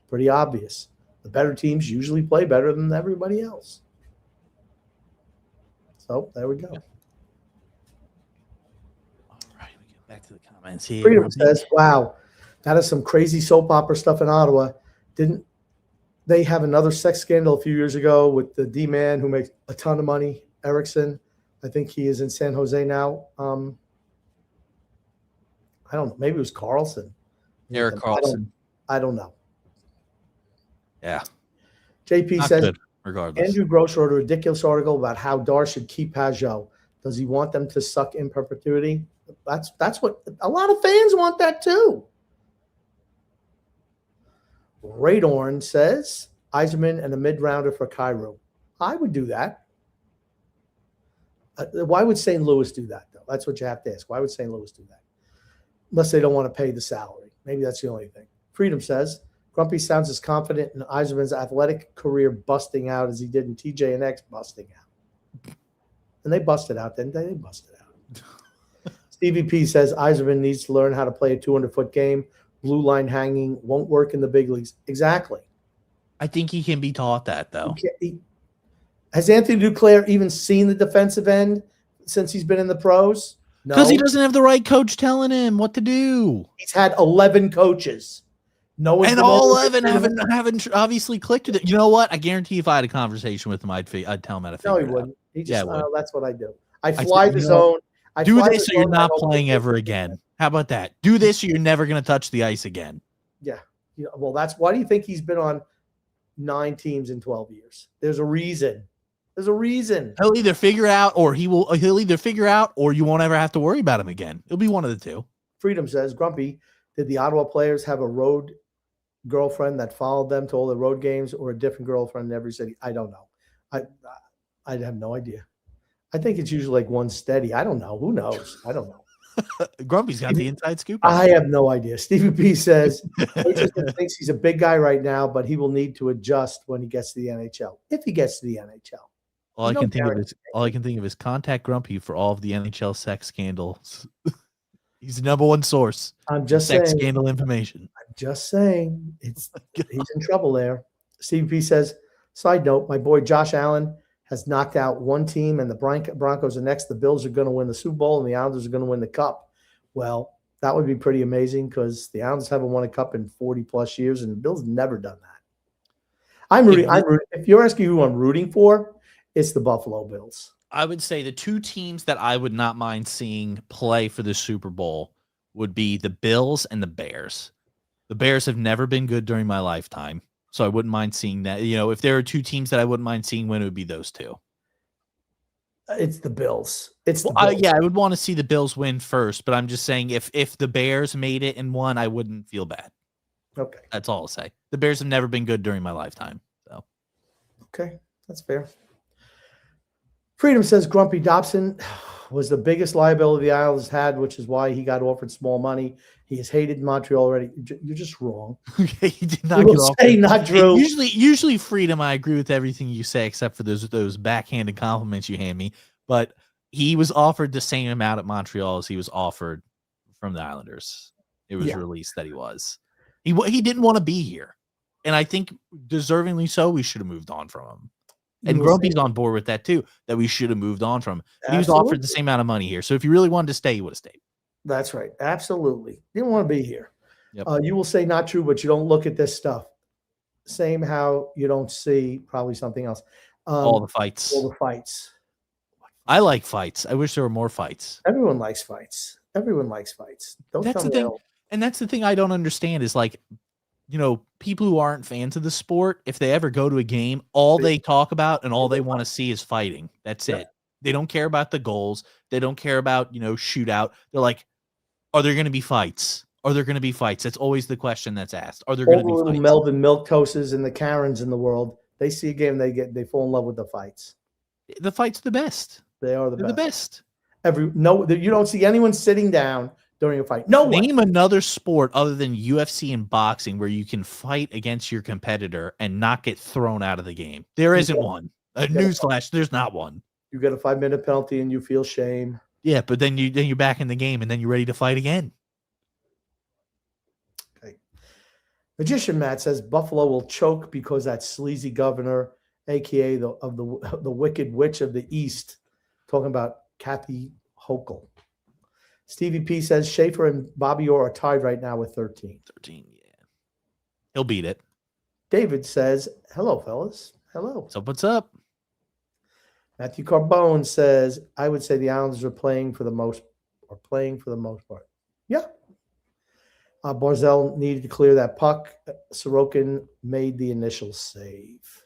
Pretty obvious. The better teams usually play better than everybody else. So there we go. Yep. All right, we get back to the comments here. Freedom says, wow, that is some crazy soap opera stuff in Ottawa. Didn't they have another sex scandal a few years ago with the D-man who makes a ton of money, Erickson? I think he is in San Jose now. I don't know. Maybe it was Carlson. Eric Carlson. I don't know. Yeah. JP Not says, good, regardless. Andrew Gross wrote a ridiculous article about how Dar should keep Pajot. Does he want them to suck in perpetuity? That's what a lot of fans want that too. Radorn says Yzerman and a mid-rounder for Cairo. I would do that. Why would St. Louis do that, though? That's what you have to ask. Why would St. Louis do that? Unless they don't want to pay the salary. Maybe that's the only thing. Freedom says, Grumpy sounds as confident in Yzerman's athletic career busting out as he did in TJ and X busting out. And they busted out, didn't they? They busted out. Stevie P says Yzerman needs to learn how to play a 200-foot game. Blue line hanging won't work in the big leagues. Exactly. I think he can be taught that, though. Has Anthony Duclair even seen the defensive end since he's been in the pros? No. Because he doesn't have the right coach telling him what to do. He's had 11 coaches. No one, and all 11 haven't obviously clicked with it. You know what? I guarantee if I had a conversation with him, I'd tell him how to figure it out. No, he wouldn't. He just, that's what I do. I fly the zone. Do this or you're not playing ever again. How about that? Do this or you're never going to touch the ice again. Yeah. Well, that's why do you think he's been on 9 teams in 12 years? There's a reason. There's a reason. He'll either figure out or he'll either figure out or you won't ever have to worry about him again. It'll be one of the two. Freedom says, Grumpy, did the Ottawa players have a road girlfriend that followed them to all the road games or a different girlfriend in every city? I don't know. I have no idea. I think it's usually like one steady. I don't know. Who knows? I don't know. Grumpy's got the inside scoop. I have no idea. Stevie P says thinks he's a big guy right now, but he will need to adjust when he gets to the NHL. If he gets to the NHL. All I can think of is contact Grumpy for all of the NHL sex scandals. He's the number one source. I'm just sex saying, scandal information. I'm just saying he's in trouble there. Stevie P says, side note, my boy Josh Allen has knocked out one team and the Broncos are next. The Bills are going to win the Super Bowl and the Islanders are going to win the Cup. Well, that would be pretty amazing because the Islanders haven't won a Cup in 40 plus years and the Bills never done that. I'm rooting. If you're asking who I'm rooting for, it's the Buffalo Bills. I would say the two teams that I would not mind seeing play for the Super Bowl would be the Bills and the Bears. The Bears have never been good during my lifetime, so I wouldn't mind seeing that. If there are two teams that I wouldn't mind seeing win, it would be those two. It's the Bills. I would want to see the Bills win first, but I'm just saying if the Bears made it and won, I wouldn't feel bad. Okay. That's all I'll say. The Bears have never been good during my lifetime. So okay, that's fair. Freedom says Grumpy Dobson was the biggest liability the Islanders had, which is why he got offered small money. He is hated in Montreal already. You're just wrong. He did not get offered. Not true. Usually, Freedom, I agree with everything you say, except for those backhanded compliments you hand me. But he was offered the same amount at Montreal as he was offered from the Islanders. It was released that he was. He didn't want to be here, and I think deservingly so. We should have moved on from him. And Grumpy's on board with that too, that we should have moved on from. He was offered the same amount of money here. So if you really wanted to stay, you would have stayed. That's right. Absolutely. Didn't want to be here. Yep. You will say not true, but you don't look at this stuff. Same how you don't see probably something else. All the fights. All the fights. I like fights. I wish there were more fights. Everyone likes fights. Everyone likes fights. That's the thing. And that's the thing I don't understand is like, people who aren't fans of the sport, if they ever go to a game, all they talk about and all they want to see is fighting. That's it. They don't care about the goals. They don't care about, shootout. They're like, are there going to be fights? Are there going to be fights? That's always the question that's asked. Are there going to be fights? Melvin Milktoses and the Karens in the world, they see a game, they fall in love with the fights. The fights are the best. They are the best. You don't see anyone sitting down during a fight. No one. Name another sport other than UFC and boxing where you can fight against your competitor and not get thrown out of the game. There isn't one. Newsflash, there's not one. You get a 5-minute penalty and you feel shame. Yeah, but then you're back in the game, and then you're ready to fight again. Okay. Magician Matt says Buffalo will choke because that sleazy governor, aka the Wicked Witch of the East, talking about Kathy Hochul. Stevie P says Schaefer and Bobby Orr are tied right now with 13. 13, yeah. He'll beat it. David says, hello, fellas. Hello. So what's up? Matthew Carbone says, I would say the Islanders are playing for the most part. Yeah. Barzell needed to clear that puck. Sorokin made the initial save.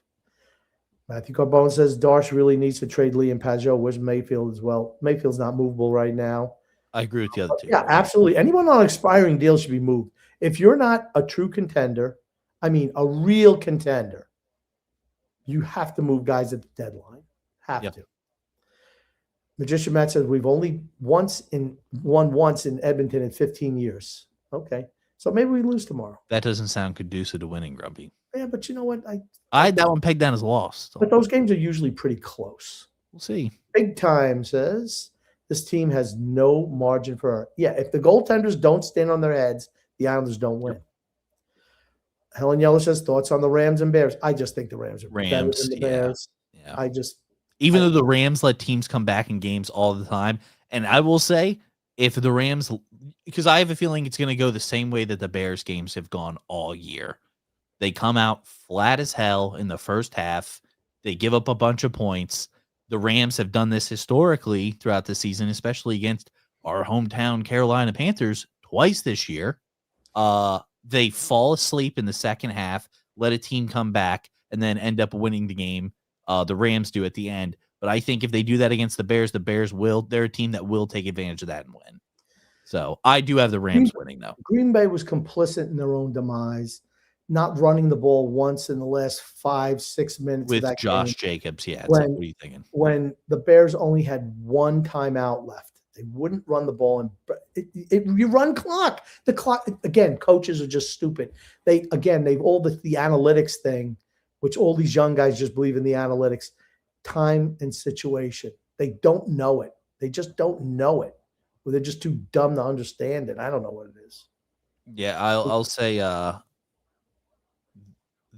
Matthew Carbone says Darsh really needs to trade Lee and Pajot. Where's Mayfield as well? Mayfield's not movable right now. I agree with the other two. Yeah, absolutely. Anyone on expiring deals should be moved. If you're not a true contender, I mean a real contender, you have to move guys at the deadline. Have to. Magician Matt says we've only won once in Edmonton in 15 years. Okay. So maybe we lose tomorrow. That doesn't sound conducive to winning, Grumpy. Yeah, but you know what? I had that one pegged down as lost. But those games are usually pretty close. We'll see. Big Time says this team has no margin for error. Yeah, if the goaltenders don't stand on their heads, the Islanders don't win. Yep. Helen Yeller says thoughts on the Rams and Bears. I just think the Rams are better than the Bears. Yeah. Even though the Rams let teams come back in games all the time, and I will say, if the Rams, because I have a feeling it's going to go the same way that the Bears games have gone all year. They come out flat as hell in the first half. They give up a bunch of points. The Rams have done this historically throughout the season, especially against our hometown Carolina Panthers twice this year. They fall asleep in the second half, let a team come back, and then end up winning the game. The Rams do at the end. But I think if they do that against the Bears they're a team that will take advantage of that and win. So I do have the Rams winning, though. Green Bay was complicit in their own demise, not running the ball once in the last 5-6 minutes with of that Josh game. Jacobs. Yeah. What are you thinking? When the Bears only had one timeout left, they wouldn't run the ball, and you run clock. The clock again. Coaches are just stupid. They've all the analytics thing, which all these young guys just believe in the analytics, time and situation. They don't know it. They just don't know it. Or they're just too dumb to understand it. I don't know what it is. Yeah, I'll say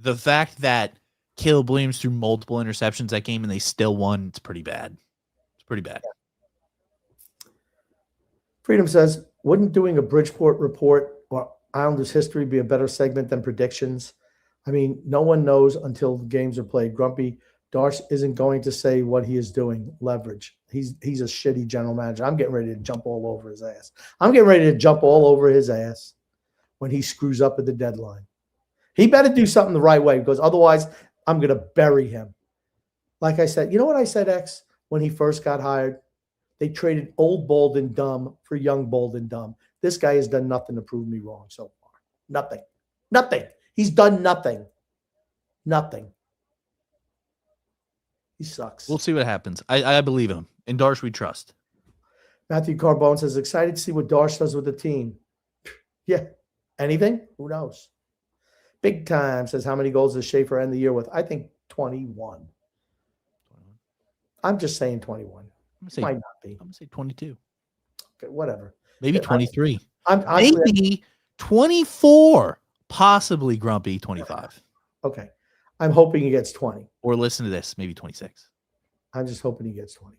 the fact that Caleb Williams threw multiple interceptions that game and they still won, it's pretty bad. It's pretty bad. Freedom says, wouldn't doing a Bridgeport report or Islanders history be a better segment than predictions? I mean, no one knows until the games are played. Grumpy, Darsh isn't going to say what he is doing. Leverage. He's a shitty general manager. I'm getting ready to jump all over his ass. When he screws up at the deadline. He better do something the right way because otherwise I'm going to bury him. Like I said, you know what I said, X, when he first got hired? They traded old, bold, and dumb for young, bold, and dumb. This guy has done nothing to prove me wrong so far. Nothing. He's done nothing. He sucks. We'll see what happens. I believe him. In Darsh, we trust. Matthew Carbone says, excited to see what Darsh does with the team. Yeah. Anything? Who knows? Big Time says, how many goals does Schaefer end the year with? I think 21. I'm just saying 21. Might not be. I'm going to say 22. Okay, whatever. Maybe 23. Maybe 24. Possibly Grumpy 25. Okay. I'm hoping he gets 20. Or listen to this, maybe 26. I'm just hoping he gets 20.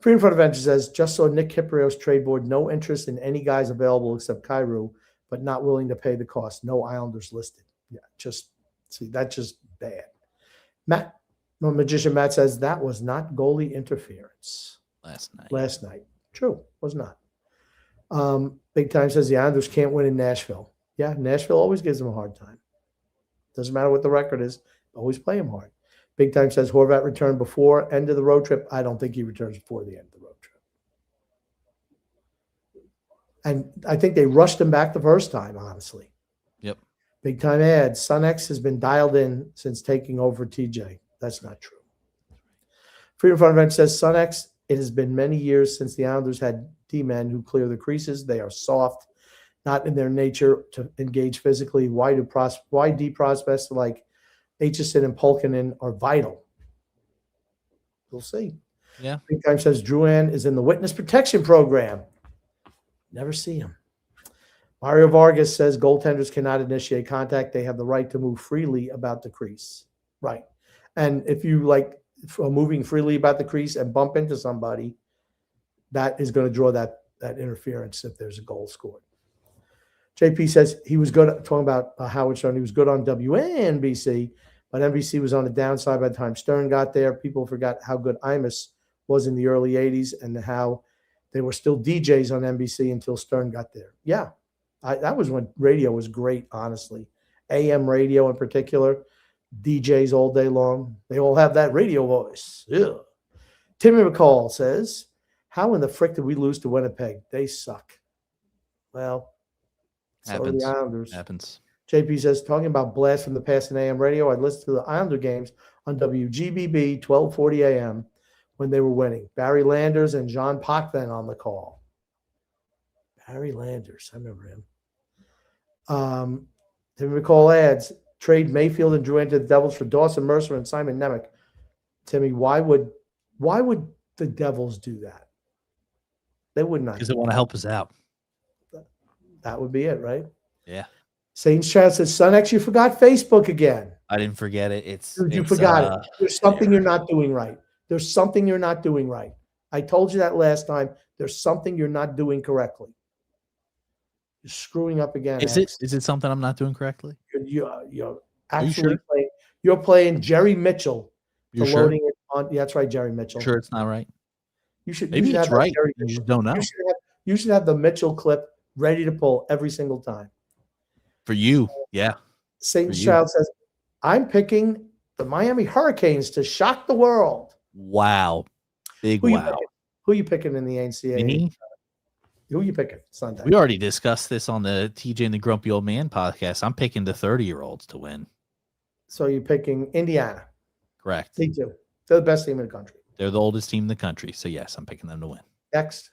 Freedom Front Adventure says, just saw Nick Kiprios trade board, no interest in any guys available except Kyrou, but not willing to pay the cost. No Islanders listed. Yeah, that's just bad. Magician Matt says that was not goalie interference last night. True, was not. Big Time says the Islanders can't win in Nashville. Yeah, Nashville always gives them a hard time. Doesn't matter what the record is, always play them hard. Big Time says Horvat returned before end of the road trip. I don't think he returns before the end of the road trip. And I think they rushed him back the first time, honestly. Yep. Big Time adds, Sun-X has been dialed in since taking over TJ. That's not true. Freedom Front Event says, Sun-X, it has been many years since the Islanders had D-men who clear the creases. They are soft, not in their nature to engage physically. Why D prospects like Aitchison and Pulkkinen are vital? We'll see. Yeah. Big Time says Druan is in the witness protection program. Never see him. Mario Vargas says goaltenders cannot initiate contact. They have the right to move freely about the crease. Right. And if you like moving freely about the crease and bump into somebody, that is going to draw that interference if there's a goal scored. JP says he was good talking about Howard Stern. He was good on WNBC, but NBC was on the downside by the time Stern got there. People forgot how good Imus was in the early 80s and how they were still DJs on NBC until Stern got there. Yeah, that was when radio was great, honestly. AM radio in particular, DJs all day long. They all have that radio voice. Ugh. Timmy McCall says, how in the frick did we lose to Winnipeg? They suck. Well, so are the Islanders. Happens. JP says, talking about blast from the past in AM radio, I listened to the Islander games on WGBB 1240 AM when they were winning. Barry Landers and John Potvin on the call. Barry Landers, I remember him. Timmy McCall adds, trade Mayfield and Drew into the Devils for Dawson Mercer and Simon Nemec. Timmy, why would the Devils do that? They would not. Because they want to help us out. That would be it, right? Yeah. Saints Chat says, Son X, you forgot Facebook again. I didn't forget it. You forgot it. There's something you're not doing right. There's something you're not doing right. I told you that last time. There's something you're not doing correctly. You're screwing up again. Is it something I'm not doing correctly? You're actually playing. You're playing Jerry Mitchell. You're sure? Loading it on. Yeah, that's right, Jerry Mitchell. Sure, it's not right. Maybe it's right. You just don't know. You should have the Mitchell clip ready to pull every single time. For you, yeah. Saint Child says, I'm picking the Miami Hurricanes to shock the world. Wow. Big wow. Who are you picking in the NCAA? Me? Who are you picking Sunday? We already discussed this on the TJ and the Grumpy Old Man podcast. I'm picking the 30-year-olds to win. So you're picking Indiana. Correct. Me too. They're the best team in the country. They're the oldest team in the country. So, yes, I'm picking them to win. Next.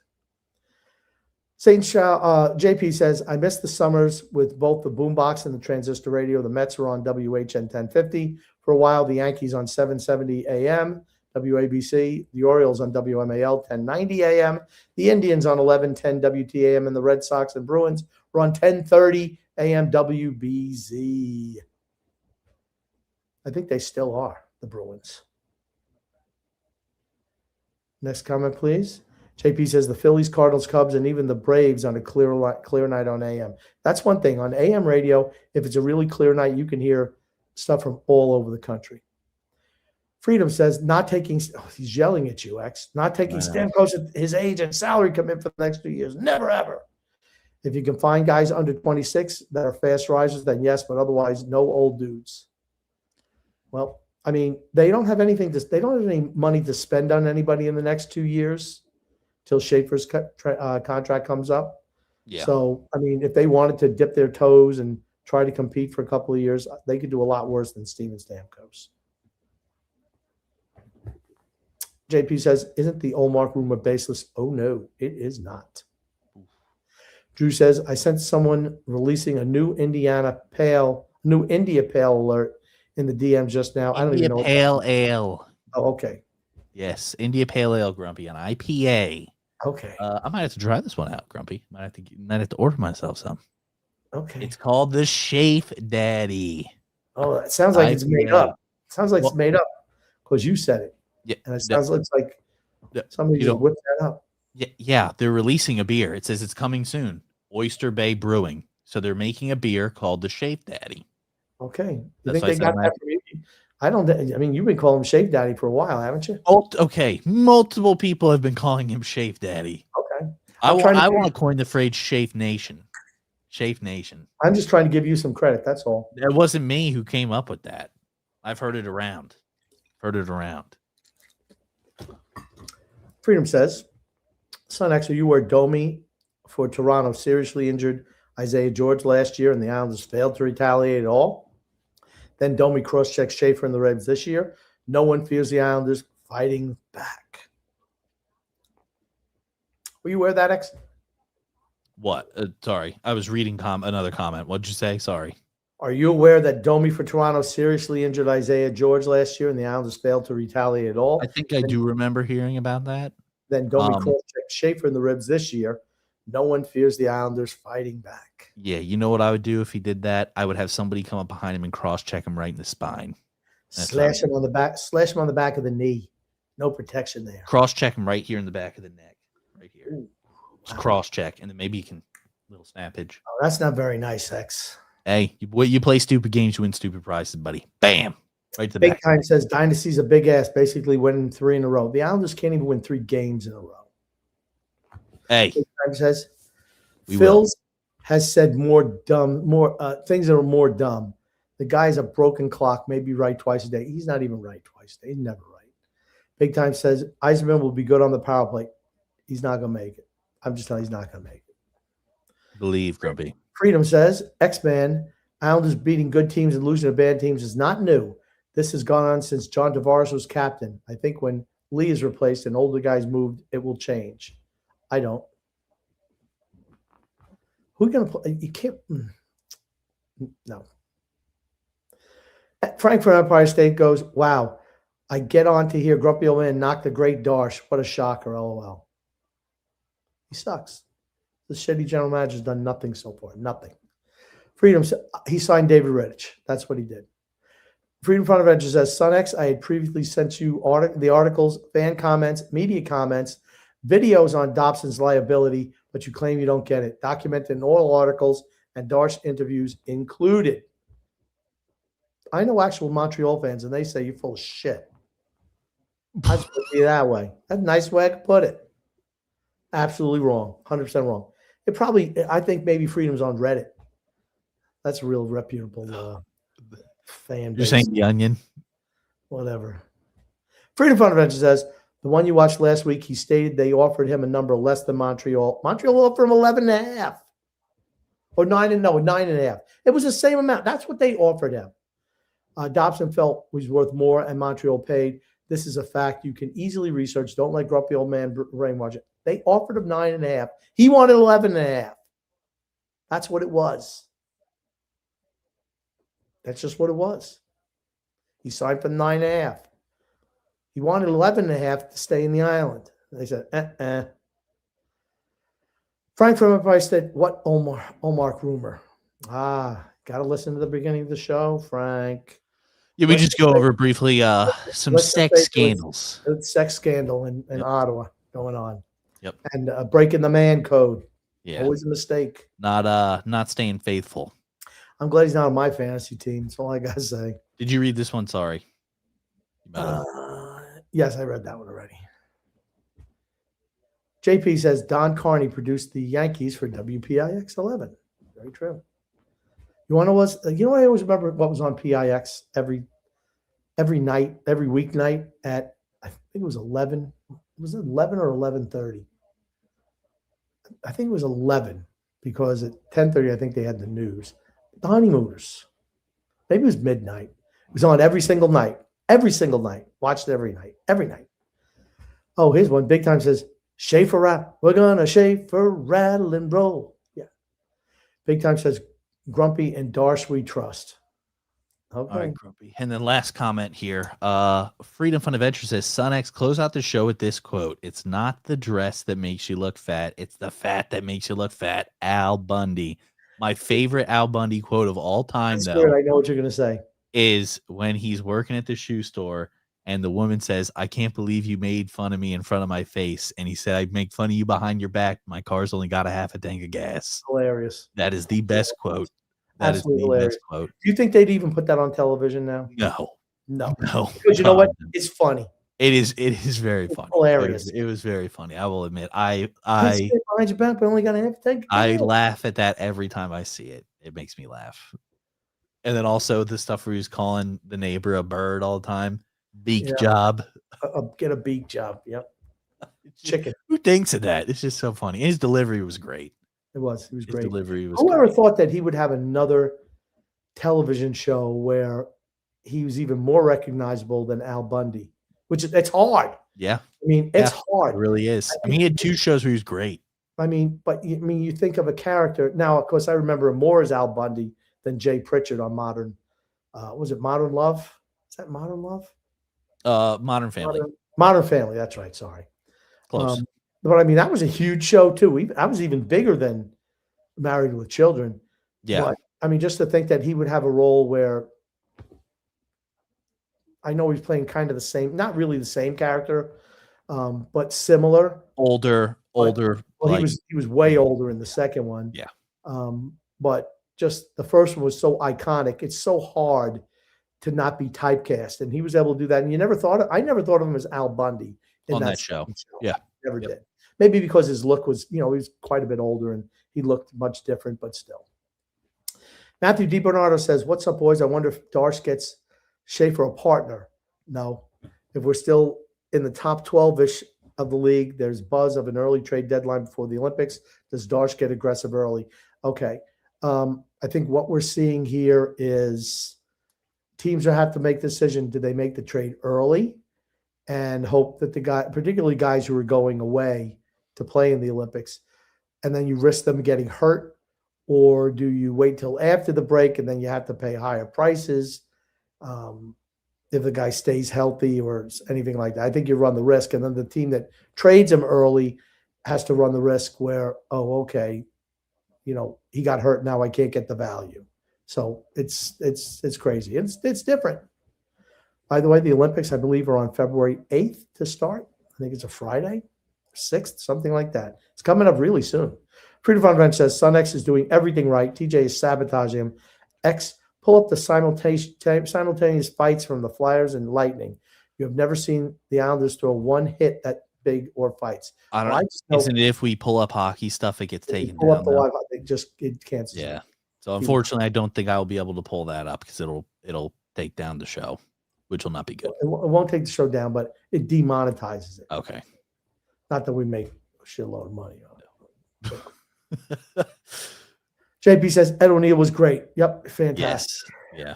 St. JP says, I missed the summers with both the boombox and the transistor radio. The Mets were on WHN 1050 for a while. The Yankees on 770 AM, WABC. The Orioles on WMAL 1090 AM. The Indians on 1110 WTAM. And the Red Sox and Bruins were on 1030 AM WBZ. I think they still are, the Bruins. Next comment, please. JP says the Phillies, Cardinals, Cubs, and even the Braves on a clear night on AM. That's one thing. On AM radio, if it's a really clear night, you can hear stuff from all over the country. Freedom says not taking – he's yelling at you, X. Not taking Stamkos at his age and salary commit for the next 2 years. Never, ever. If you can find guys under 26 that are fast risers, then yes, but otherwise no old dudes. Well, I mean, they don't have anything – they don't have any money to spend on anybody in the next 2 years. Till Schaefer's contract comes up. Yeah. So, I mean, if they wanted to dip their toes and try to compete for a couple of years, they could do a lot worse than Steven Stamkos. JP says, isn't the Olmark rumor baseless? Oh, no, it is not. Drew says, I sent someone releasing a new India Pale alert in the DM just now. I don't even know. Pale Ale. Oh, okay. Yes, India Pale Ale, Grumpy, on IPA. Okay. I might have to try this one out, Grumpy. Might have to order myself some. Okay. It's called the Shafe Daddy. Oh, that sounds like IPA. It's made up. It sounds like it's made up because you said it. Yeah. And it sounds like somebody just whipped that up. Yeah, they're releasing a beer. It says it's coming soon. Oyster Bay Brewing. So they're making a beer called the Shafe Daddy. Okay. You think they got that from you? I mean, you've been calling him Shave Daddy for a while, haven't you? Okay. Multiple people have been calling him Shave Daddy. Okay. I want to coin the phrase Shave Nation. Shave Nation. I'm just trying to give you some credit. That's all. It wasn't me who came up with that. I've heard it around. Freedom says, Son, actually, you were Domi for Toronto. Seriously injured Isaiah George last year, and the Islanders failed to retaliate at all. Then Domi cross-checks Schaefer and the Rebs this year. No one fears the Islanders fighting back. Were you aware of that, X? What? Sorry. I was reading another comment. What'd you say? Sorry. Are you aware that Domi for Toronto seriously injured Isaiah George last year and the Islanders failed to retaliate at all? I think I do remember hearing about that. Then Domi cross-checked Schaefer in the ribs this year. No one fears the Islanders fighting back. Yeah, you know what I would do if he did that? I would have somebody come up behind him and cross-check him right in the spine. Slash him on the back. Slash him on the back of the knee. No protection there. Cross-check him right here in the back of the neck. Right here. Ooh, just cross-check, and then maybe you can little snappage. Oh, that's not very nice, X. Hey, you play stupid games, you win stupid prizes, buddy. Bam. Right to the Big back. Time says Dynasty's a big ass, basically winning 3 in a row. The Islanders can't even win 3 games in a row. Hey. Big Time says Phil's has said more things that are more dumb. The guy's a broken clock, maybe right twice a day. He's not even right twice a day. He's never right. Big Time says Eisenman will be good on the power play. He's not going to make it. I'm just telling you, he's not going to make it. Believe, Grumpy. Freedom says X-Man, Islanders beating good teams and losing to bad teams is not new. This has gone on since John Tavares was captain. I think when Lee is replaced and older guys moved, it will change. I don't. Who are going to play? You can't. No. Frank from Empire State goes, wow, I get on to hear Grumpy Old Man knock the great Darsh. What a shocker, LOL. He sucks. The shitty general manager's done nothing so far. Nothing. Freedom, he signed David Rittich. That's what he did. Freedom Front Adventure says, SunX, I had previously sent you the articles, fan comments, media comments, videos on Dobson's liability, but you claim you don't get it. Documented in all articles and Darsh interviews included. I know actual Montreal fans, and they say you're full of shit. I just put it that way. That's a nice way I could put it. Absolutely wrong. 100% wrong. I think maybe Freedom's on Reddit. That's a real reputable fan base. You're saying The Onion? Whatever. Freedom Fund Adventure says, the one you watched last week, he stated they offered him a number less than Montreal. Montreal offered him 11.5. Or 9.5. It was the same amount. That's what they offered him. Dobson felt was worth more, and Montreal paid. This is a fact you can easily research. Don't let Grumpy Old Man brainwash it. They offered him 9.5. He wanted 11.5. That's what it was. That's just what it was. He signed for 9.5. He wanted 11.5 to stay in the island. They said, Frank from Empire said, what Omar rumor? Got to listen to the beginning of the show, Frank. Yeah, we just go over briefly some sex scandals. Sex scandal in Ottawa going on. Yep. And breaking the man code. Yeah. Always a mistake. Not staying faithful. I'm glad he's not on my fantasy team. That's all I got to say. Did you read this one? Sorry. Yes, I read that one already. JP says Don Carney produced the Yankees for WPIX 11. Very true. You want to know what? You know what I always remember what was on PIX every night, every weeknight at I think it was 11. Was it 11 or 11:30? I think it was 11 because at 10:30 I think they had the news. The Honeymooners. Maybe it was midnight. It was on every single night. Every single night. Watched it every night. Every night. Oh, here's one. Big Time says, Schaefer rap. We're gonna Schaefer rattle and roll. Yeah. Big Time says, Grumpy and Darsh we trust. Okay. All right, Grumpy. And then last comment here. Freedom Fund Adventure says, SunX, close out the show with this quote. It's not the dress that makes you look fat. It's the fat that makes you look fat. Al Bundy. My favorite Al Bundy quote of all time, though. I know what you're going to say. Is when he's working at the shoe store and the woman says, I can't believe you made fun of me in front of my face. And he said, I'd make fun of you behind your back. My car's only got a half a tank of gas. Hilarious. That is the best quote. That Absolutely is the hilarious. best quote. Do you think they'd even put that on television now? No. Because you know what? It's funny. It is very funny. Hilarious. It was very funny. I will admit. I behind your back, but only got a half a tank. I laugh at that every time I see it. It makes me laugh. And then also the stuff where he's calling the neighbor a bird all the time. Beak job. Get a beak job. Yep. Chicken. Who thinks of that? It's just so funny. His delivery was great. It was. It was great. His delivery was Whoever thought that he would have another television show where he was even more recognizable than Al Bundy? Which it's hard. Yeah. I mean, it's hard. It really is. I mean, he had 2 shows where he was great. I mean, but you think of a character. Now, of course, I remember him more as Al Bundy than Jay Pritchard on Modern. Was it Modern Love? Is that Modern Love? Modern Family. Modern Family. That's right. Sorry. Close. But I mean, that was a huge show too. I was even bigger than Married with Children. Yeah. But I mean, just to think that he would have a role where I know he's playing kind of the same, not really the same character, but similar. Older. Well, like, he was way older in the second one. Yeah. But just the first one was so iconic. It's so hard to not be typecast, and he was able to do that. And I never thought of him as Al Bundy on that show. Yeah, never did. Maybe because his look was, he was quite a bit older and he looked much different, but still. Matthew DiBernardo says, "What's up, boys? I wonder if Darsh gets Schaefer a partner." No. If we're still in the top 12-ish of the league, there's buzz of an early trade deadline before the Olympics. Does Darsh get aggressive early? Okay. I think what we're seeing here is teams will have to make the decision. Do they make the trade early and hope that particularly guys who are going away to play in the Olympics, and then you risk them getting hurt? Or do you wait till after the break and then you have to pay higher prices if the guy stays healthy or anything like that? I think you run the risk. And then the team that trades him early has to run the risk where, oh, okay, he got hurt. Now I can't get the value. So it's crazy. It's different. By the way, the Olympics, I believe, are on February 8th to start. I think it's a Friday, 6th, something like that. It's coming up really soon. Freedom Von Wrench says, Son X is doing everything right. TJ is sabotaging him. X, pull up the simultaneous fights from the Flyers and Lightning. You have never seen the Islanders throw one hit that big or fights. I don't know. Isn't it if we pull up hockey stuff, it gets taken pull down? Up the live, it can't. Yeah. So unfortunately, I don't think I will be able to pull that up because it'll take down the show, which will not be good. It won't take the show down, but it demonetizes it. Okay. Not that we make a shitload of money on it. JP says Ed O'Neill was great. Yep, fantastic. Yes.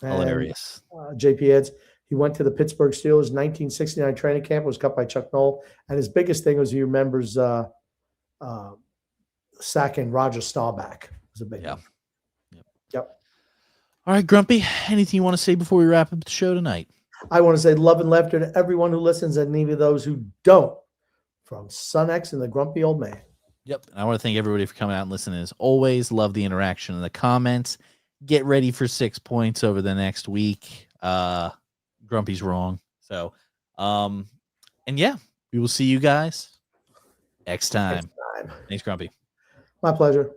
Yeah. Hilarious. JP adds, he went to the Pittsburgh Steelers 1969 training camp, was cut by Chuck Noll, and his biggest thing was he remembers sacking Roger Staubach. It was a big one. Yep. All right, Grumpy, anything you want to say before we wrap up the show tonight? I want to say love and laughter to everyone who listens and even those who don't. From Son X and the Grumpy Old Man. Yep. And I want to thank everybody for coming out and listening as always. Love the interaction in the comments. Get ready for 6 points over the next week. Grumpy's wrong. So, and yeah, we will see you guys next time. Thanks, Grumpy. My pleasure.